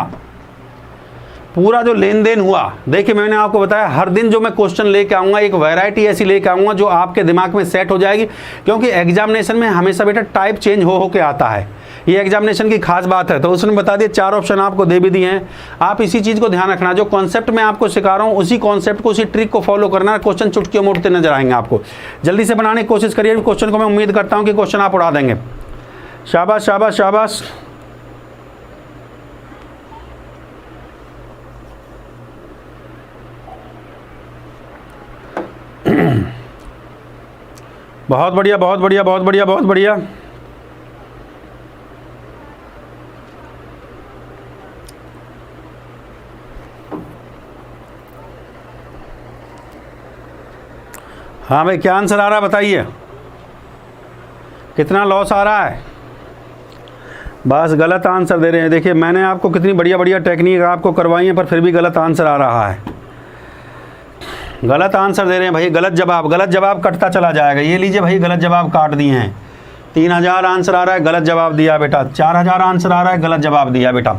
पूरा जो लेन देन हुआ, देखिए मैंने आपको बताया हर दिन जो मैं क्वेश्चन लेके आऊँगा एक वैरायटी ऐसी लेके आऊँगा जो आपके दिमाग में सेट हो जाएगी, क्योंकि एग्जामिनेशन में हमेशा बेटा टाइप चेंज हो के आता है, ये एग्जामिनेशन की खास बात है। तो उसने बता दिया 4 ऑप्शन आपको दे भी दिए हैं, आप इसी चीज़ को ध्यान रखना, जो कॉन्सेप्ट मैं आपको सिखा रहा हूँ उसी कॉन्सेप्ट को, उसी ट्रिक को फॉलो करना, क्वेश्चन चुटकियों में उठते नजर आएंगे आपको। जल्दी से बनाने की कोशिश करिए क्वेश्चन को, मैं उम्मीद करता हूँ कि क्वेश्चन आप उड़ा देंगे। शाबाश शाबाश शाबाश। बहुत बढ़िया बहुत बढ़िया बहुत बढ़िया बहुत बढ़िया। हाँ भाई, क्या आंसर आ रहा है बताइए, कितना लॉस आ रहा है? बस गलत आंसर दे रहे हैं। देखिए मैंने आपको कितनी बढ़िया बढ़िया टेक्निक आपको करवाई है, पर फिर भी गलत आंसर आ रहा है। गलत आंसर दे रहे हैं भाई, गलत जवाब कटता चला जाएगा। ये लीजिए भाई, गलत जवाब काट दिए हैं। 3000 आंसर आ रहा है, गलत जवाब दिया बेटा। 4000 आंसर आ रहा है, गलत जवाब दिया बेटा।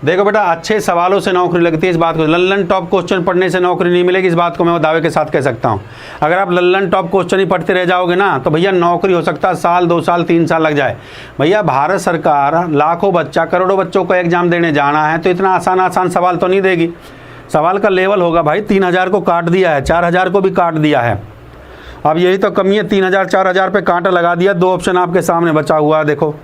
देखो बेटा, अच्छे सवालों से नौकरी लगती है, इस बात को, लल्लन टॉप क्वेश्चन पढ़ने से नौकरी नहीं मिलेगी, इस बात को मैं दावे के साथ कह सकता हूँ। अगर आप लल्लन टॉप क्वेश्चन ही पढ़ते रह जाओगे ना, तो भैया नौकरी हो सकता है साल 2 साल 3 साल लग जाए। भैया भारत सरकार लाखों बच्चा, करोड़ों बच्चों को एग्जाम देने जाना है, तो इतना आसान सवाल तो नहीं देगी। सवाल का लेवल होगा भाई। 3000 को काट दिया है, 4000 को भी काट दिया है। अब यही तो कमी है, 3000 4000 पे कांटा लगा दिया, 2 ऑप्शन आपके सामने बचा हुआ है। देखो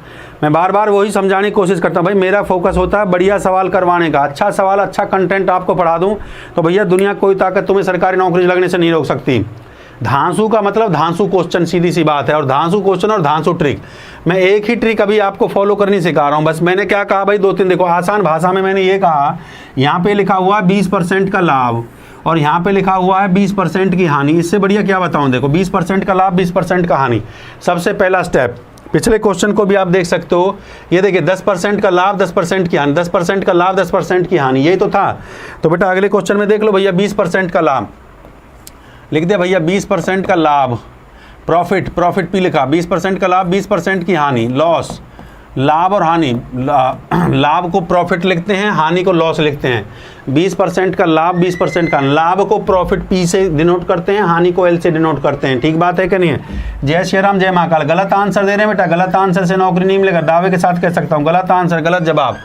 मैं बार बार वही समझाने की कोशिश करता हूँ भाई, मेरा फोकस होता है बढ़िया सवाल करवाने का। अच्छा सवाल, अच्छा कंटेंट आपको पढ़ा दूँ तो भैया दुनिया कोई ताकत तुम्हें सरकारी नौकरी लगने से नहीं रोक सकती। धांसू का मतलब धांसू क्वेश्चन, सीधी सी बात है। और धांसू क्वेश्चन और धांसू ट्रिक, मैं एक ही ट्रिक अभी आपको फॉलो करनी सिखा रहा हूँ। बस मैंने क्या कहा भाई, 2-3 देखो आसान भाषा में मैंने ये कहा, यहाँ पे लिखा हुआ 20% का लाभ और यहाँ पे लिखा हुआ है 20% की हानि। इससे बढ़िया क्या बताऊँ? देखो 20% का लाभ 20% का हानि, सबसे पहला स्टेप। पिछले क्वेश्चन को भी आप देख सकते हो, ये देखिए 10% का लाभ 10% की हानि, 10% का लाभ 10% की हानि, यही तो था। तो बेटा अगले क्वेश्चन में देख लो भैया, 20% का लाभ लिख दिया भैया, 20% का लाभ, प्रॉफिट भी लिखा, 20% का लाभ 20% की हानि, लॉस। लाभ और हानि, लाभ को प्रॉफिट लिखते हैं, हानि को लॉस लिखते हैं। 20% का लाभ 20% का, लाभ को प्रॉफिट पी से डिनोट करते हैं, हानि को एल से डिनोट करते हैं। ठीक बात है कि नहीं है? जय श्री राम, जय महाकाल। गलत आंसर दे रहे हैं बेटा, गलत आंसर से नौकरी नहीं मिलेगा, दावे के साथ कह सकता हूँ। गलत आंसर, गलत जवाब।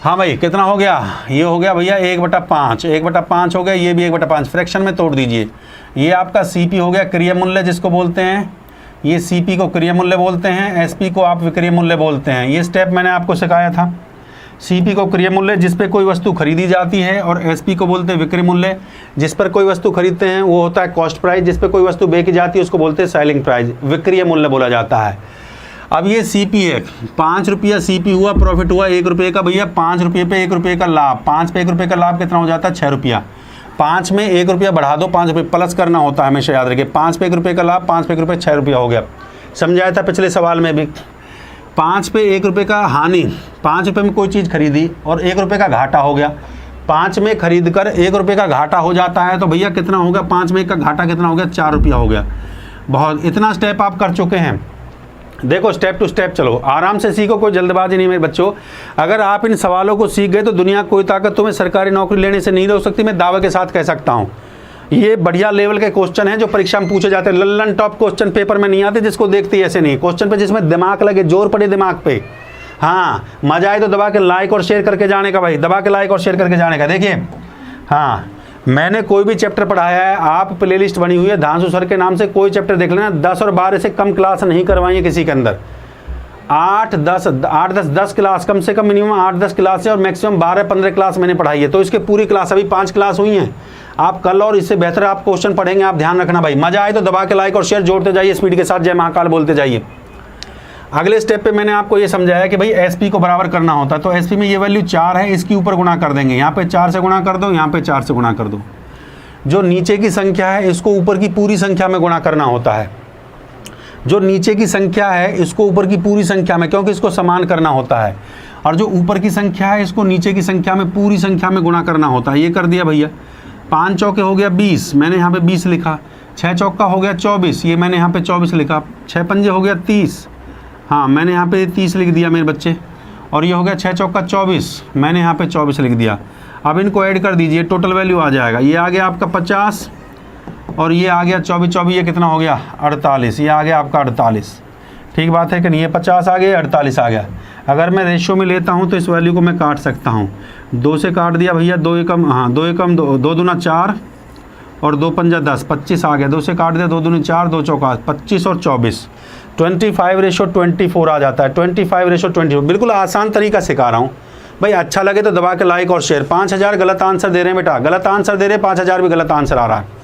हाँ भाई, कितना हो गया? ये हो गया भैया 1/5, 1/5 हो गया, ये भी 1/5, फ्रैक्शन में तोड़ दीजिए। ये आपका सीपी हो गया, क्रिया मूल्य जिसको बोलते हैं, ये सीपी को क्रिया मूल्य बोलते हैं, एसपी को आप विक्रय मूल्य बोलते हैं। ये स्टेप मैंने आपको सिखाया था। सीपी को क्रिया मूल्य जिस पे कोई वस्तु खरीदी जाती है, और एसपी को बोलते हैं विक्रय मूल्य, जिस पर कोई वस्तु खरीदते हैं वो होता है कॉस्ट प्राइस, जिस पे कोई वस्तु बेची जाती है उसको बोलते हैं सेलिंग प्राइस, विक्रय मूल्य बोला जाता है। अब ये सीपी है, 5 रुपया सीपी हुआ, प्रॉफिट हुआ 1 रुपये का। भैया 5 रुपये पे 1 रुपये का लाभ, 5 पे 1 रुपये का लाभ कितना हो जाता है? 6 रुपया। 5 में 1 रुपया बढ़ा दो, 5 रुपये प्लस करना होता है, हमेशा याद रखिए। 5 पे 1 रुपये का लाभ, 5 पे 1 रुपये, 6 रुपया हो गया। समझाया था पिछले सवाल में भी। 5 पे 1 रुपये का हानि, 5 रुपये में कोई चीज़ खरीदी और 1 रुपये का घाटा हो गया। 5 में खरीद कर 1 रुपये का घाटा हो जाता है, तो भैया कितना हो गया? 5 में 1 का घाटा कितना हो गया? 4 रुपया हो गया। बहुत, इतना स्टेप आप कर चुके हैं। देखो स्टेप टू स्टेप चलो, आराम से सीखो, कोई जल्दबाजी नहीं मेरे बच्चों। अगर आप इन सवालों को सीख गए तो दुनिया कोई ताकत तुम्हें सरकारी नौकरी लेने से नहीं रोक सकती, मैं दावे के साथ कह सकता हूँ। ये बढ़िया लेवल के क्वेश्चन हैं जो परीक्षा में पूछे जाते हैं। लल्लन टॉप क्वेश्चन पेपर में नहीं आते, जिसको देखते ही ऐसे नहीं, क्वेश्चन पे जिसमें दिमाग लगे, जोर पड़े दिमाग पे। हाँ, मजा आए तो दबा के लाइक और शेयर करके जाने का भाई, दबा के लाइक और शेयर करके जाने का। देखिए हाँ, मैंने कोई भी चैप्टर पढ़ाया है, आप प्लेलिस्ट बनी हुई है धांसू सर के नाम से, कोई चैप्टर देख लेना। 10 और 12 से कम क्लास नहीं करवाई है किसी के अंदर। 8-10 क्लास कम से कम, मिनिमम 8-10 क्लास है, और मैक्सिमम 12-15 क्लास मैंने पढ़ाई है। तो इसके पूरी क्लास अभी 5 क्लास हुई हैं। आप कल और इससे बेहतर आप क्वेश्चन पढ़ेंगे, आप ध्यान रखना भाई। मजा आए तो दबा के लाइक और शेयर जोड़ते जाइए, स्पीड के साथ जय महाकाल बोलते जाइए। अगले स्टेप पे मैंने आपको ये समझाया कि भाई एसपी को बराबर करना होता है। तो एसपी में ये वैल्यू 4 है, इसके ऊपर गुणा कर देंगे। यहाँ पे 4 से गुणा कर दो, यहाँ पे 4 से गुणा कर दो। जो नीचे की संख्या है इसको ऊपर की पूरी संख्या में गुणा करना होता है। जो नीचे की संख्या है इसको ऊपर की पूरी संख्या में, क्योंकि इसको समान करना होता है। और जो ऊपर की संख्या है इसको नीचे की संख्या में, पूरी संख्या में गुणा करना होता है। ये कर दिया भैया। 5 चौके हो गया 20, मैंने यहाँ पे 20 लिखा। 6 चौका हो गया 24, ये मैंने यहाँ पे 24 लिखा। 6 पंजे हो गया 30, हाँ मैंने यहाँ पे 30 लिख दिया मेरे बच्चे। और ये हो गया 6 चौका 24, मैंने यहाँ पे 24 लिख दिया। अब इनको ऐड कर दीजिए, टोटल वैल्यू आ जाएगा। ये आ गया आपका 50 और ये आ गया 24, ये कितना हो गया 48, ये आ गया आपका 48। ठीक बात है कि नहीं, ये 50 आ गया, 48 आ गया। अगर मैं रेशियो में लेता हूँ तो इस वैल्यू को मैं काट सकता हूँ, 2 से काट दिया भैया, 2 एकम, हाँ 2 एकम 2, 2 दूना 4 और 2 पंजा 10, 25 आ गया। 2 से काट दिया, 2 दूनी 4, 2 चौका 25 और 24, 25:24 आ जाता है। 25:24, बिल्कुल आसान तरीका सिखा रहा हूँ भाई। अच्छा लगे तो दबा के लाइक और शेयर। 5000 गलत आंसर दे रहे हैं बेटा, गलत आंसर दे रहे हैं, 5000 भी गलत आंसर आ रहा है।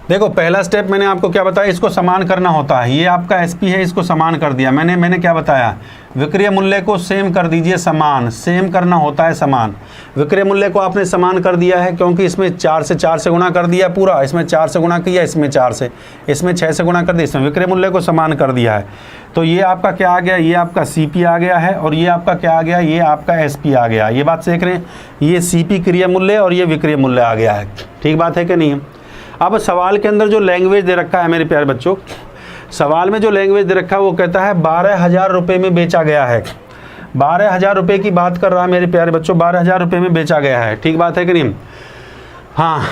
देखो पहला स्टेप मैंने आपको क्या बताया, इसको समान करना होता है। ये आपका एसपी है, इसको समान कर दिया मैंने क्या बताया, विक्रय मूल्य को सेम कर दीजिए, समान, सेम करना होता है समान। विक्रय मूल्य को आपने समान कर दिया है क्योंकि इसमें 4 से गुणा कर दिया पूरा, इसमें 4 से गुणा किया, इसमें 4 से, इसमें 6 से गुणा कर दिया, इसमें विक्रय मूल्य को समान कर दिया है। तो ये आपका क्या आ गया, ये आपका सीपी आ गया है और ये आपका क्या आ गया, ये आपका एसपी आ गया। ये बात सीख रहे हैं, ये सीपी क्रिया मूल्य और ये विक्रय मूल्य आ गया है। ठीक बात है कि नहीं। अब सवाल के अंदर जो लैंग्वेज दे रखा है मेरे प्यारे बच्चों, सवाल में जो लैंग्वेज दे रखा है वो कहता है 12,000 रुपये में बेचा गया है। 12,000 रुपये की बात कर रहा है मेरे प्यारे बच्चों, 12,000 रुपये में बेचा गया है। ठीक बात है कि नहीं। हाँ,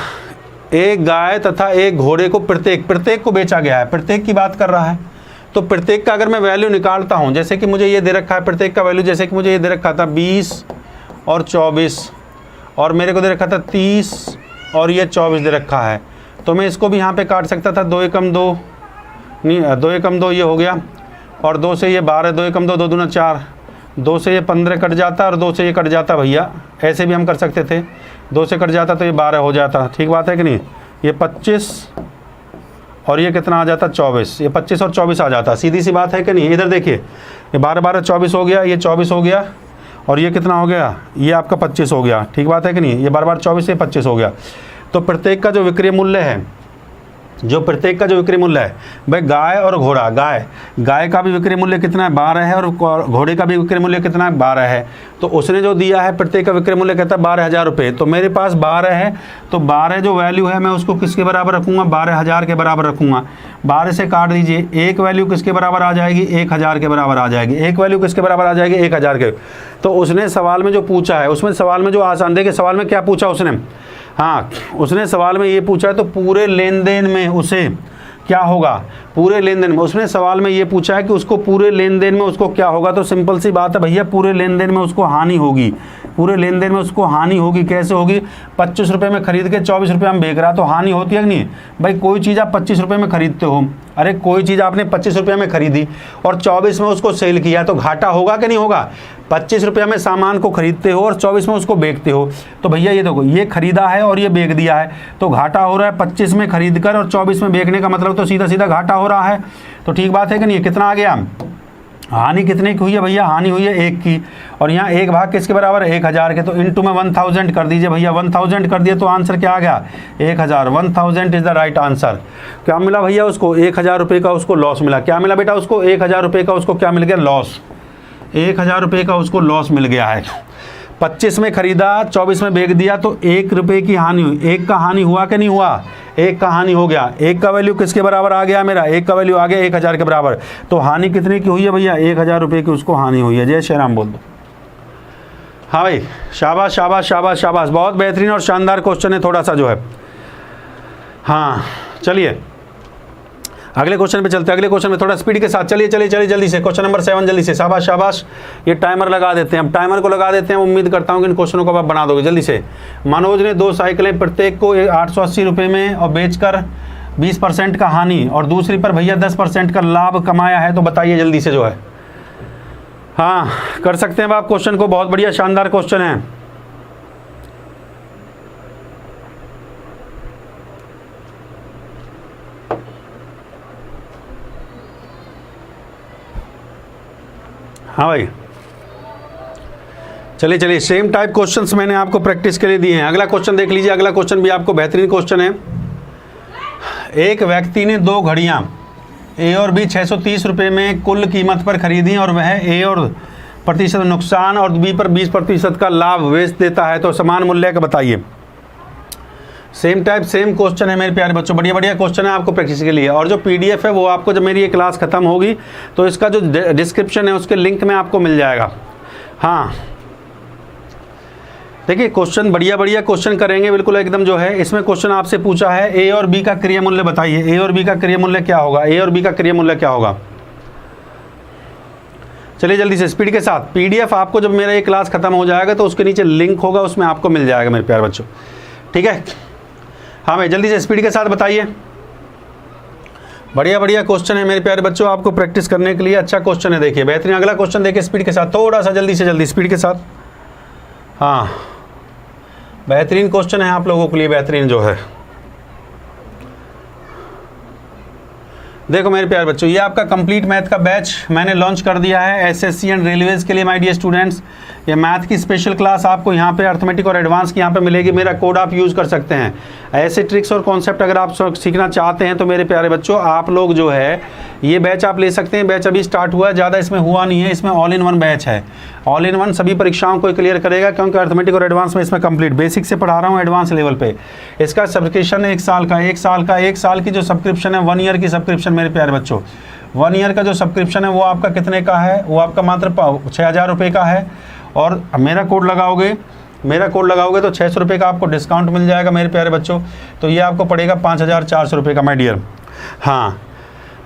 एक गाय तथा एक घोड़े को प्रत्येक को बेचा गया है, प्रत्येक की बात कर रहा है। तो प्रत्येक का अगर मैं वैल्यू निकालता हूँ, जैसे कि मुझे ये दे रखा है प्रत्येक का वैल्यू, जैसे कि मुझे ये दे रखा था 20 और 24 और मेरे को दे रखा था 30 और ये 24 दे रखा है, तो मैं इसको भी यहाँ पे काट सकता था। 2 एकम 2 नहीं, 2 एकम 2 ये हो गया और 2 से ये 12, 2 एकम 2, 2 दूना 4, 2 से ये 15 कट जाता और 2 से ये कट जाता भैया, ऐसे भी हम कर सकते थे। 2 से कट जाता तो ये 12 हो जाता। ठीक बात है कि नहीं। ये 25 और ये कितना आ जाता 24, ये 25 और 24 आ जाता। सीधी सी बात है कि नहीं। इधर देखिए, ये 12 24 हो गया, ये 24 हो गया और ये कितना हो गया, ये आपका 25 हो गया। ठीक बात है कि नहीं। ये 12 24, ये 25 हो गया। तो प्रत्येक का जो विक्रय मूल्य है, प्रत्येक का जो विक्रय मूल्य है भाई, गाय और घोड़ा, गाय का भी विक्रय मूल्य कितना है 12 है और घोड़े का भी विक्रय मूल्य कितना है 12 है। तो उसने जो दिया है प्रत्येक का विक्रय मूल्य कहता है 12,000 रुपये। तो मेरे पास 12 है, तो 12 जो वैल्यू है मैं उसको किसके बराबर रखूँगा, 12,000 के बराबर रखूँगा। 12 से काट दीजिए, एक वैल्यू किसके बराबर आ जाएगी, 1,000 के बराबर आ जाएगी। एक वैल्यू किसके बराबर आ जाएगी, 1,000 के। तो उसने सवाल में जो पूछा है, उसमें सवाल में जो आसान, देखिए सवाल में क्या पूछा उसने, हाँ उसने सवाल में ये पूछा है तो पूरे लेन देन में उसे क्या होगा, पूरे लेन देन में उसने सवाल में ये पूछा है कि उसको पूरे लेन देन में उसको क्या होगा। तो सिंपल सी बात है भैया, पूरे लेन देन में उसको हानि होगी, पूरे लेन देन में उसको हानि होगी। कैसे होगी, 25 रुपये में खरीद के 24 रुपये हम बेच रहा, तो हानि होती है कि नहीं भाई। कोई चीज़ आप 25 रुपये में खरीदते हो, अरे कोई चीज़ आपने 25 रुपये में खरीदी और 24 में उसको सेल किया, तो घाटा होगा कि नहीं होगा। 25 रुपये में सामान को खरीदते हो और 24 में उसको बेचते हो, तो भैया ये देखो, ये खरीदा है और ये बेच दिया है, तो घाटा हो रहा है। 25 में खरीद कर और 24 में बेचने का मतलब तो सीधा सीधा घाटा हो रहा है। तो ठीक बात है कि नहीं। कितना आ गया, हानि कितने की हुई है भैया, हानि हुई है 1 की, और यहाँ 1 भाग किसके बराबर है, 1,000 के। तो इनटू में 1000 कर दीजिए भैया, 1000 कर दिए तो आंसर क्या आ गया, 1,000। 1000 इज द राइट आंसर। क्या मिला भैया उसको, 1,000 रुपये का उसको लॉस मिला। क्या मिला बेटा उसको, 1,000 रुपये का उसको क्या मिल गया, लॉस। 1,000 रुपये का उसको लॉस मिल गया है। 25 में खरीदा, 24 में बेच दिया, तो 1 रुपये की हानि हुई। 1 का हानि हुआ कि नहीं हुआ, 1 का हानि हो गया। 1 का वैल्यू किसके बराबर आ गया मेरा, 1 का वैल्यू आ गया 1,000 के बराबर। तो हानि कितने की हुई है भैया, 1,000 रुपये की उसको हानि हुई है। जय श्री राम बोल दो। हाँ भाई, शाबाश शाबाश शाबाश शाबाश, बहुत बेहतरीन और शानदार क्वेश्चन है, थोड़ा सा जो है। हाँ चलिए अगले क्वेश्चन पे चलते हैं। अगले क्वेश्चन में थोड़ा स्पीड के साथ चलिए जल्दी से। क्वेश्चन नंबर 7 जल्दी से, शाबाश शाबाश। ये टाइमर लगा देते हैं, अब टाइमर को लगा देते हैं। उम्मीद करता हूँ कि इन क्वेश्चनों को आप बना दोगे जल्दी से। मनोज ने 2 साइकिलें प्रत्येक को 880 रुपये में और बेचकर 20% का हानि और दूसरी पर भैया 10% का लाभ कमाया है, तो बताइए जल्दी से जो है। हाँ कर सकते हैं आप क्वेश्चन को, बहुत बढ़िया शानदार क्वेश्चन है। हाँ भाई चलिए सेम टाइप क्वेश्चंस मैंने आपको प्रैक्टिस के लिए दिए हैं। अगला क्वेश्चन देख लीजिए। अगला क्वेश्चन भी आपको बेहतरीन क्वेश्चन है। एक व्यक्ति ने 2 घड़ियाँ ए और बी 630 रुपये में कुल कीमत पर खरीदी और वह ए और प्रतिशत नुकसान और बी पर 20% का लाभ बेच देता है, तो समान मूल्य का बताइए। सेम टाइप सेम क्वेश्चन है मेरे प्यारे बच्चों, बढ़िया क्वेश्चन है आपको प्रैक्टिस के लिए। और जो PDF है वो आपको जब मेरी ये क्लास खत्म होगी तो इसका जो डिस्क्रिप्शन है उसके लिंक में आपको मिल जाएगा। हाँ देखिए क्वेश्चन बढ़िया बढ़िया क्वेश्चन करेंगे बिल्कुल एकदम जो है। इसमें क्वेश्चन आपसे पूछा है ए और बी का क्रिया मूल्य बताइए, ए और बी का क्रिया मूल्य क्या होगा, ए और बी का क्रिया मूल्य क्या होगा। चलिए जल्दी से स्पीड के साथ, पीडीएफ आपको जब मेरा ये क्लास खत्म हो जाएगा तो उसके नीचे लिंक होगा, उसमें आपको मिल जाएगा मेरे प्यारे बच्चों, ठीक है। हाँ भाई जल्दी से स्पीड के साथ बताइए। बढ़िया बढ़िया क्वेश्चन है मेरे प्यारे बच्चों, आपको प्रैक्टिस करने के लिए अच्छा क्वेश्चन है। देखिए बेहतरीन, अगला क्वेश्चन देखिए स्पीड के साथ, थोड़ा सा जल्दी से जल्दी स्पीड के साथ। हाँ बेहतरीन क्वेश्चन है आप लोगों के लिए, बेहतरीन जो है। देखो मेरे प्यारे बच्चों, ये आपका कंप्लीट मैथ का बैच मैंने लॉन्च कर दिया है एसएससी एंड रेलवेज़ के लिए माय डियर स्टूडेंट्स। ये मैथ की स्पेशल क्लास आपको यहाँ पे अर्थमेटिक और एडवांस की यहाँ पे मिलेगी। मेरा कोड आप यूज़ कर सकते हैं। ऐसे ट्रिक्स और कॉन्सेप्ट अगर आप सीखना चाहते हैं तो मेरे प्यारे बच्चों आप लोग जो है ये बैच आप ले सकते हैं। बैच अभी स्टार्ट हुआ है, ज़्यादा इसमें हुआ नहीं है। इसमें ऑल इन वन बैच है, ऑल इन वन सभी परीक्षाओं को क्लियर करेगा, क्योंकि अर्थमेटिक और एडवांस में इसमें कंप्लीट बेसिक से पढ़ा रहा हूँ एडवांस लेवल पे। इसका सब्सक्रिप्शन है 1 साल का, 1 साल की जो सब्सक्रिप्शन है, 1 ईयर की सब्सक्रिप्शन मेरे प्यारे बच्चों। 1 ईयर का जो सब्सक्रिप्शन है वो आपका कितने का है, वो आपका मात्र 6000 रुपये का है। और मेरा कोड लगाओगे तो 600 रुपये का आपको डिस्काउंट मिल जाएगा मेरे प्यारे बच्चों। तो ये आपको पड़ेगा 5400 रुपये का माय डियर। हाँ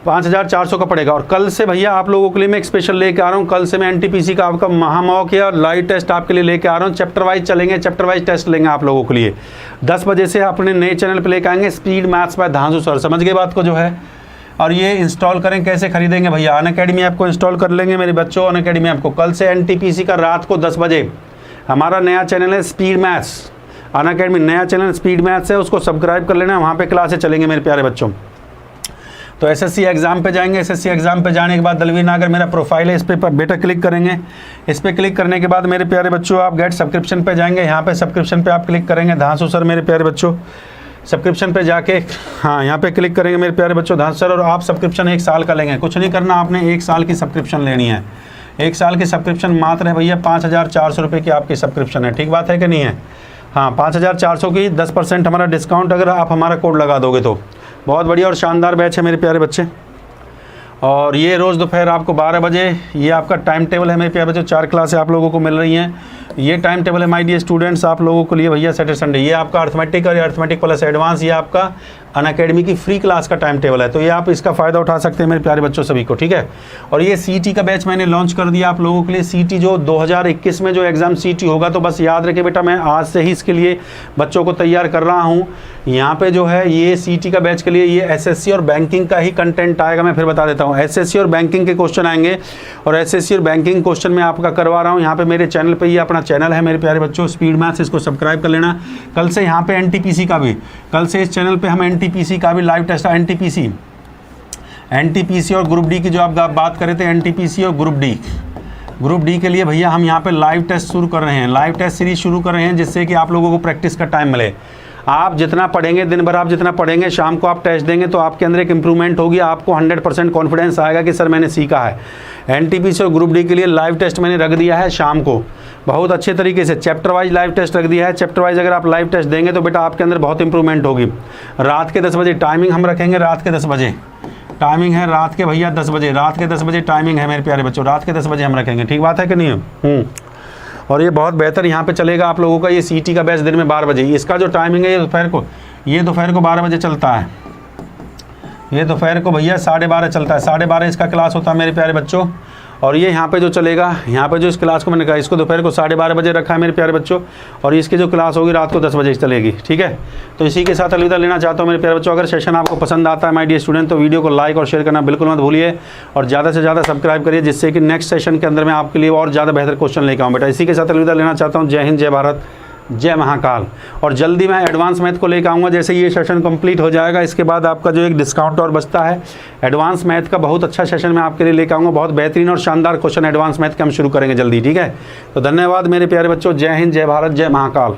5400 का पड़ेगा। और कल से भैया आप लोगों के लिए मैं एक स्पेशल लेके आ रहा हूँ। कल से मैं एनटीपीसी का आपका महामौक और लाइव टेस्ट आपके लिए लेके आ रहा हूँ। चैप्टर वाइज चलेंगे, चैप्टर वाइज टेस्ट लेंगे आप लोगों के लिए। 10 बजे से अपने नए चैनल पर लेके आएंगे, speed maths by Dhansu sir. समझ गए बात को जो है। और ये इंस्टॉल करें, कैसे खरीदेंगे भैया, अनअकैडमी ऐप को इंस्टॉल कर लेंगे मेरे बच्चों। अनअकैडमी ऐप को कल से एनटीपीसी का रात को 10 बजे हमारा नया चैनल है स्पीड मैथ्स। अनअकैडमी नया चैनल स्पीड मैथ्स है, उसको सब्सक्राइब कर लेना, वहाँ पे क्लासेस चलेंगे मेरे प्यारे बच्चों। तो एसएससी एग्जाम पे जाएंगे, एसएससी एग्जाम पे जाने के बाद दलवीर नागर मेरा प्रोफाइल है, इस पर बेटा क्लिक करेंगे। इस पर क्लिक करने के बाद मेरे प्यारे बच्चों आप गेट सब्सक्रिप्शन पे जाएंगे। यहाँ पे सब्सक्रिप्शन पे आप क्लिक करेंगे, धांसू सर मेरे प्यारे बच्चों। सब्सक्रिप्शन पे जाके हाँ यहाँ पे क्लिक करेंगे मेरे प्यारे बच्चों, धांसू सर। और आप सब्सक्रिप्शन 1 साल का लेंगे, कुछ नहीं करना, आपने 1 साल की सब्सक्रिप्शन लेनी है। 1 साल की सब्सक्रिप्शन मात्र है भैया 5400 रुपये की आपकी सब्सक्रिप्शन है। ठीक बात है कि नहीं है। हाँ 5400 की 10% हमारा डिस्काउंट अगर आप हमारा कोड लगा दोगे तो। बहुत बढ़िया और शानदार बैच है मेरे प्यारे बच्चे। और ये रोज़ दोपहर आपको 12 बजे ये आपका टाइम टेबल है मेरे प्यारे बच्चों। 4 क्लासें आप लोगों को मिल रही हैं। ये टाइम टेबल है माय डियर स्टूडेंट्स आप लोगों के लिए भैया। सैटरडे संडे ये आपका अर्थमेटिक और अर्थमेटिक प्लस एडवांस, ये आपका अनअकैडमी की फ्री क्लास का टाइम टेबल है। तो ये आप इसका फ़ायदा उठा सकते हैं मेरे प्यारे बच्चों सभी को, ठीक है। और ये सीटी का बैच मैंने लॉन्च कर दिया आप लोगों के लिए। सीटी जो 2021 में जो एग्ज़ाम सीटी होगा, तो बस याद रखें बेटा, मैं आज से ही इसके लिए बच्चों को तैयार कर रहा हूँ। यहाँ पे जो है ये सीटी का बैच के लिए ये एसएससी और बैंकिंग का ही कंटेंट आएगा। मैं फिर बता देता हूँ, एसएससी और बैंकिंग के क्वेश्चन आएंगे। और एसएससी और बैंकिंग क्वेश्चन मैं आपका करवा रहा हूँ यहाँ पे मेरे चैनल पे। ये अपना चैनल है मेरे प्यारे बच्चों स्पीड मैथ्स, इसको सब्सक्राइब कर लेना। कल से यहाँ पे एनटीपीसी का भी, कल से इस चैनल पे हम एनटीपीसी का भी लाइव टेस्ट, एनटीपीसी और ग्रुप डी की जो आप बात कर रहे थे, एनटीपीसी और ग्रुप डी के लिए भैया हम यहाँ पे लाइव टेस्ट शुरू कर रहे हैं, लाइव टेस्ट सीरीज शुरू कर रहे हैं, जिससे कि आप लोगों को प्रैक्टिस का टाइम मिले। आप जितना पढ़ेंगे, दिन भर आप जितना पढ़ेंगे, शाम को आप टेस्ट देंगे तो आपके अंदर एक इंप्रूवमेंट होगी। आपको 100% कॉन्फिडेंस आएगा कि सर मैंने सीखा है। एनटीपीसी और ग्रुप डी के लिए लाइव टेस्ट मैंने रख दिया है शाम को, बहुत अच्छे तरीके से चैप्टर वाइज लाइव टेस्ट रख दिया है। चैप्टर वाइज अगर आप लाइव टेस्ट देंगे तो बेटा आपके अंदर बहुत इंप्रूवमेंट होगी। रात के 10 बजे टाइमिंग हम रखेंगे, रात के 10 बजे टाइमिंग है, रात के भैया 10 बजे, रात के 10 बजे टाइमिंग है मेरे प्यारे बच्चों, रात के 10 बजे हम रखेंगे। ठीक बात है कि नहीं है। और ये बहुत बेहतर यहाँ पे चलेगा आप लोगों का ये सीटी का बैच दिन में 12 बजे। इसका जो टाइमिंग है ये दोपहर को 12 बजे चलता है। ये दोपहर को भैया 12:30 चलता है, 12:30 इसका क्लास होता है मेरे प्यारे बच्चों। और ये यहाँ पे जो चलेगा, यहाँ पे जो इस क्लास को मैंने कहा, इसको दोपहर को 12:30 बजे रखा है मेरे प्यारे बच्चों। और इसकी जो क्लास होगी रात को 10 बजे चलेगी, ठीक है। तो इसी के साथ अलविदा लेना चाहता हूँ मेरे प्यारे बच्चों। अगर सेशन आपको पसंद आता है माय डियर स्टूडेंट, तो वीडियो को लाइक और शेयर करना बिल्कुल मत भूलिए। और ज़्यादा से ज़्यादा सब्सक्राइब करिए, जिससे कि नेक्स्ट सेशन के अंदर मैं आपके लिए और ज़्यादा बेहतर क्वेश्चन लेकर आऊँ बेटा। इसी के साथ अलविदा लेना चाहता हूँ। जय हिंद, जय भारत, जय महाकाल। और जल्दी मैं एडवांस मैथ को लेकर आऊँगा। जैसे ये सेशन कंप्लीट हो जाएगा, इसके बाद आपका जो एक डिस्काउंट और बचता है, एडवांस मैथ का बहुत अच्छा सेशन मैं आपके लिए लेकर आऊँगा। बहुत बेहतरीन और शानदार क्वेश्चन एडवांस मैथ के हम शुरू करेंगे जल्दी, ठीक है। तो धन्यवाद मेरे प्यारे बच्चों। जय हिंद, जय भारत, जय महाकाल।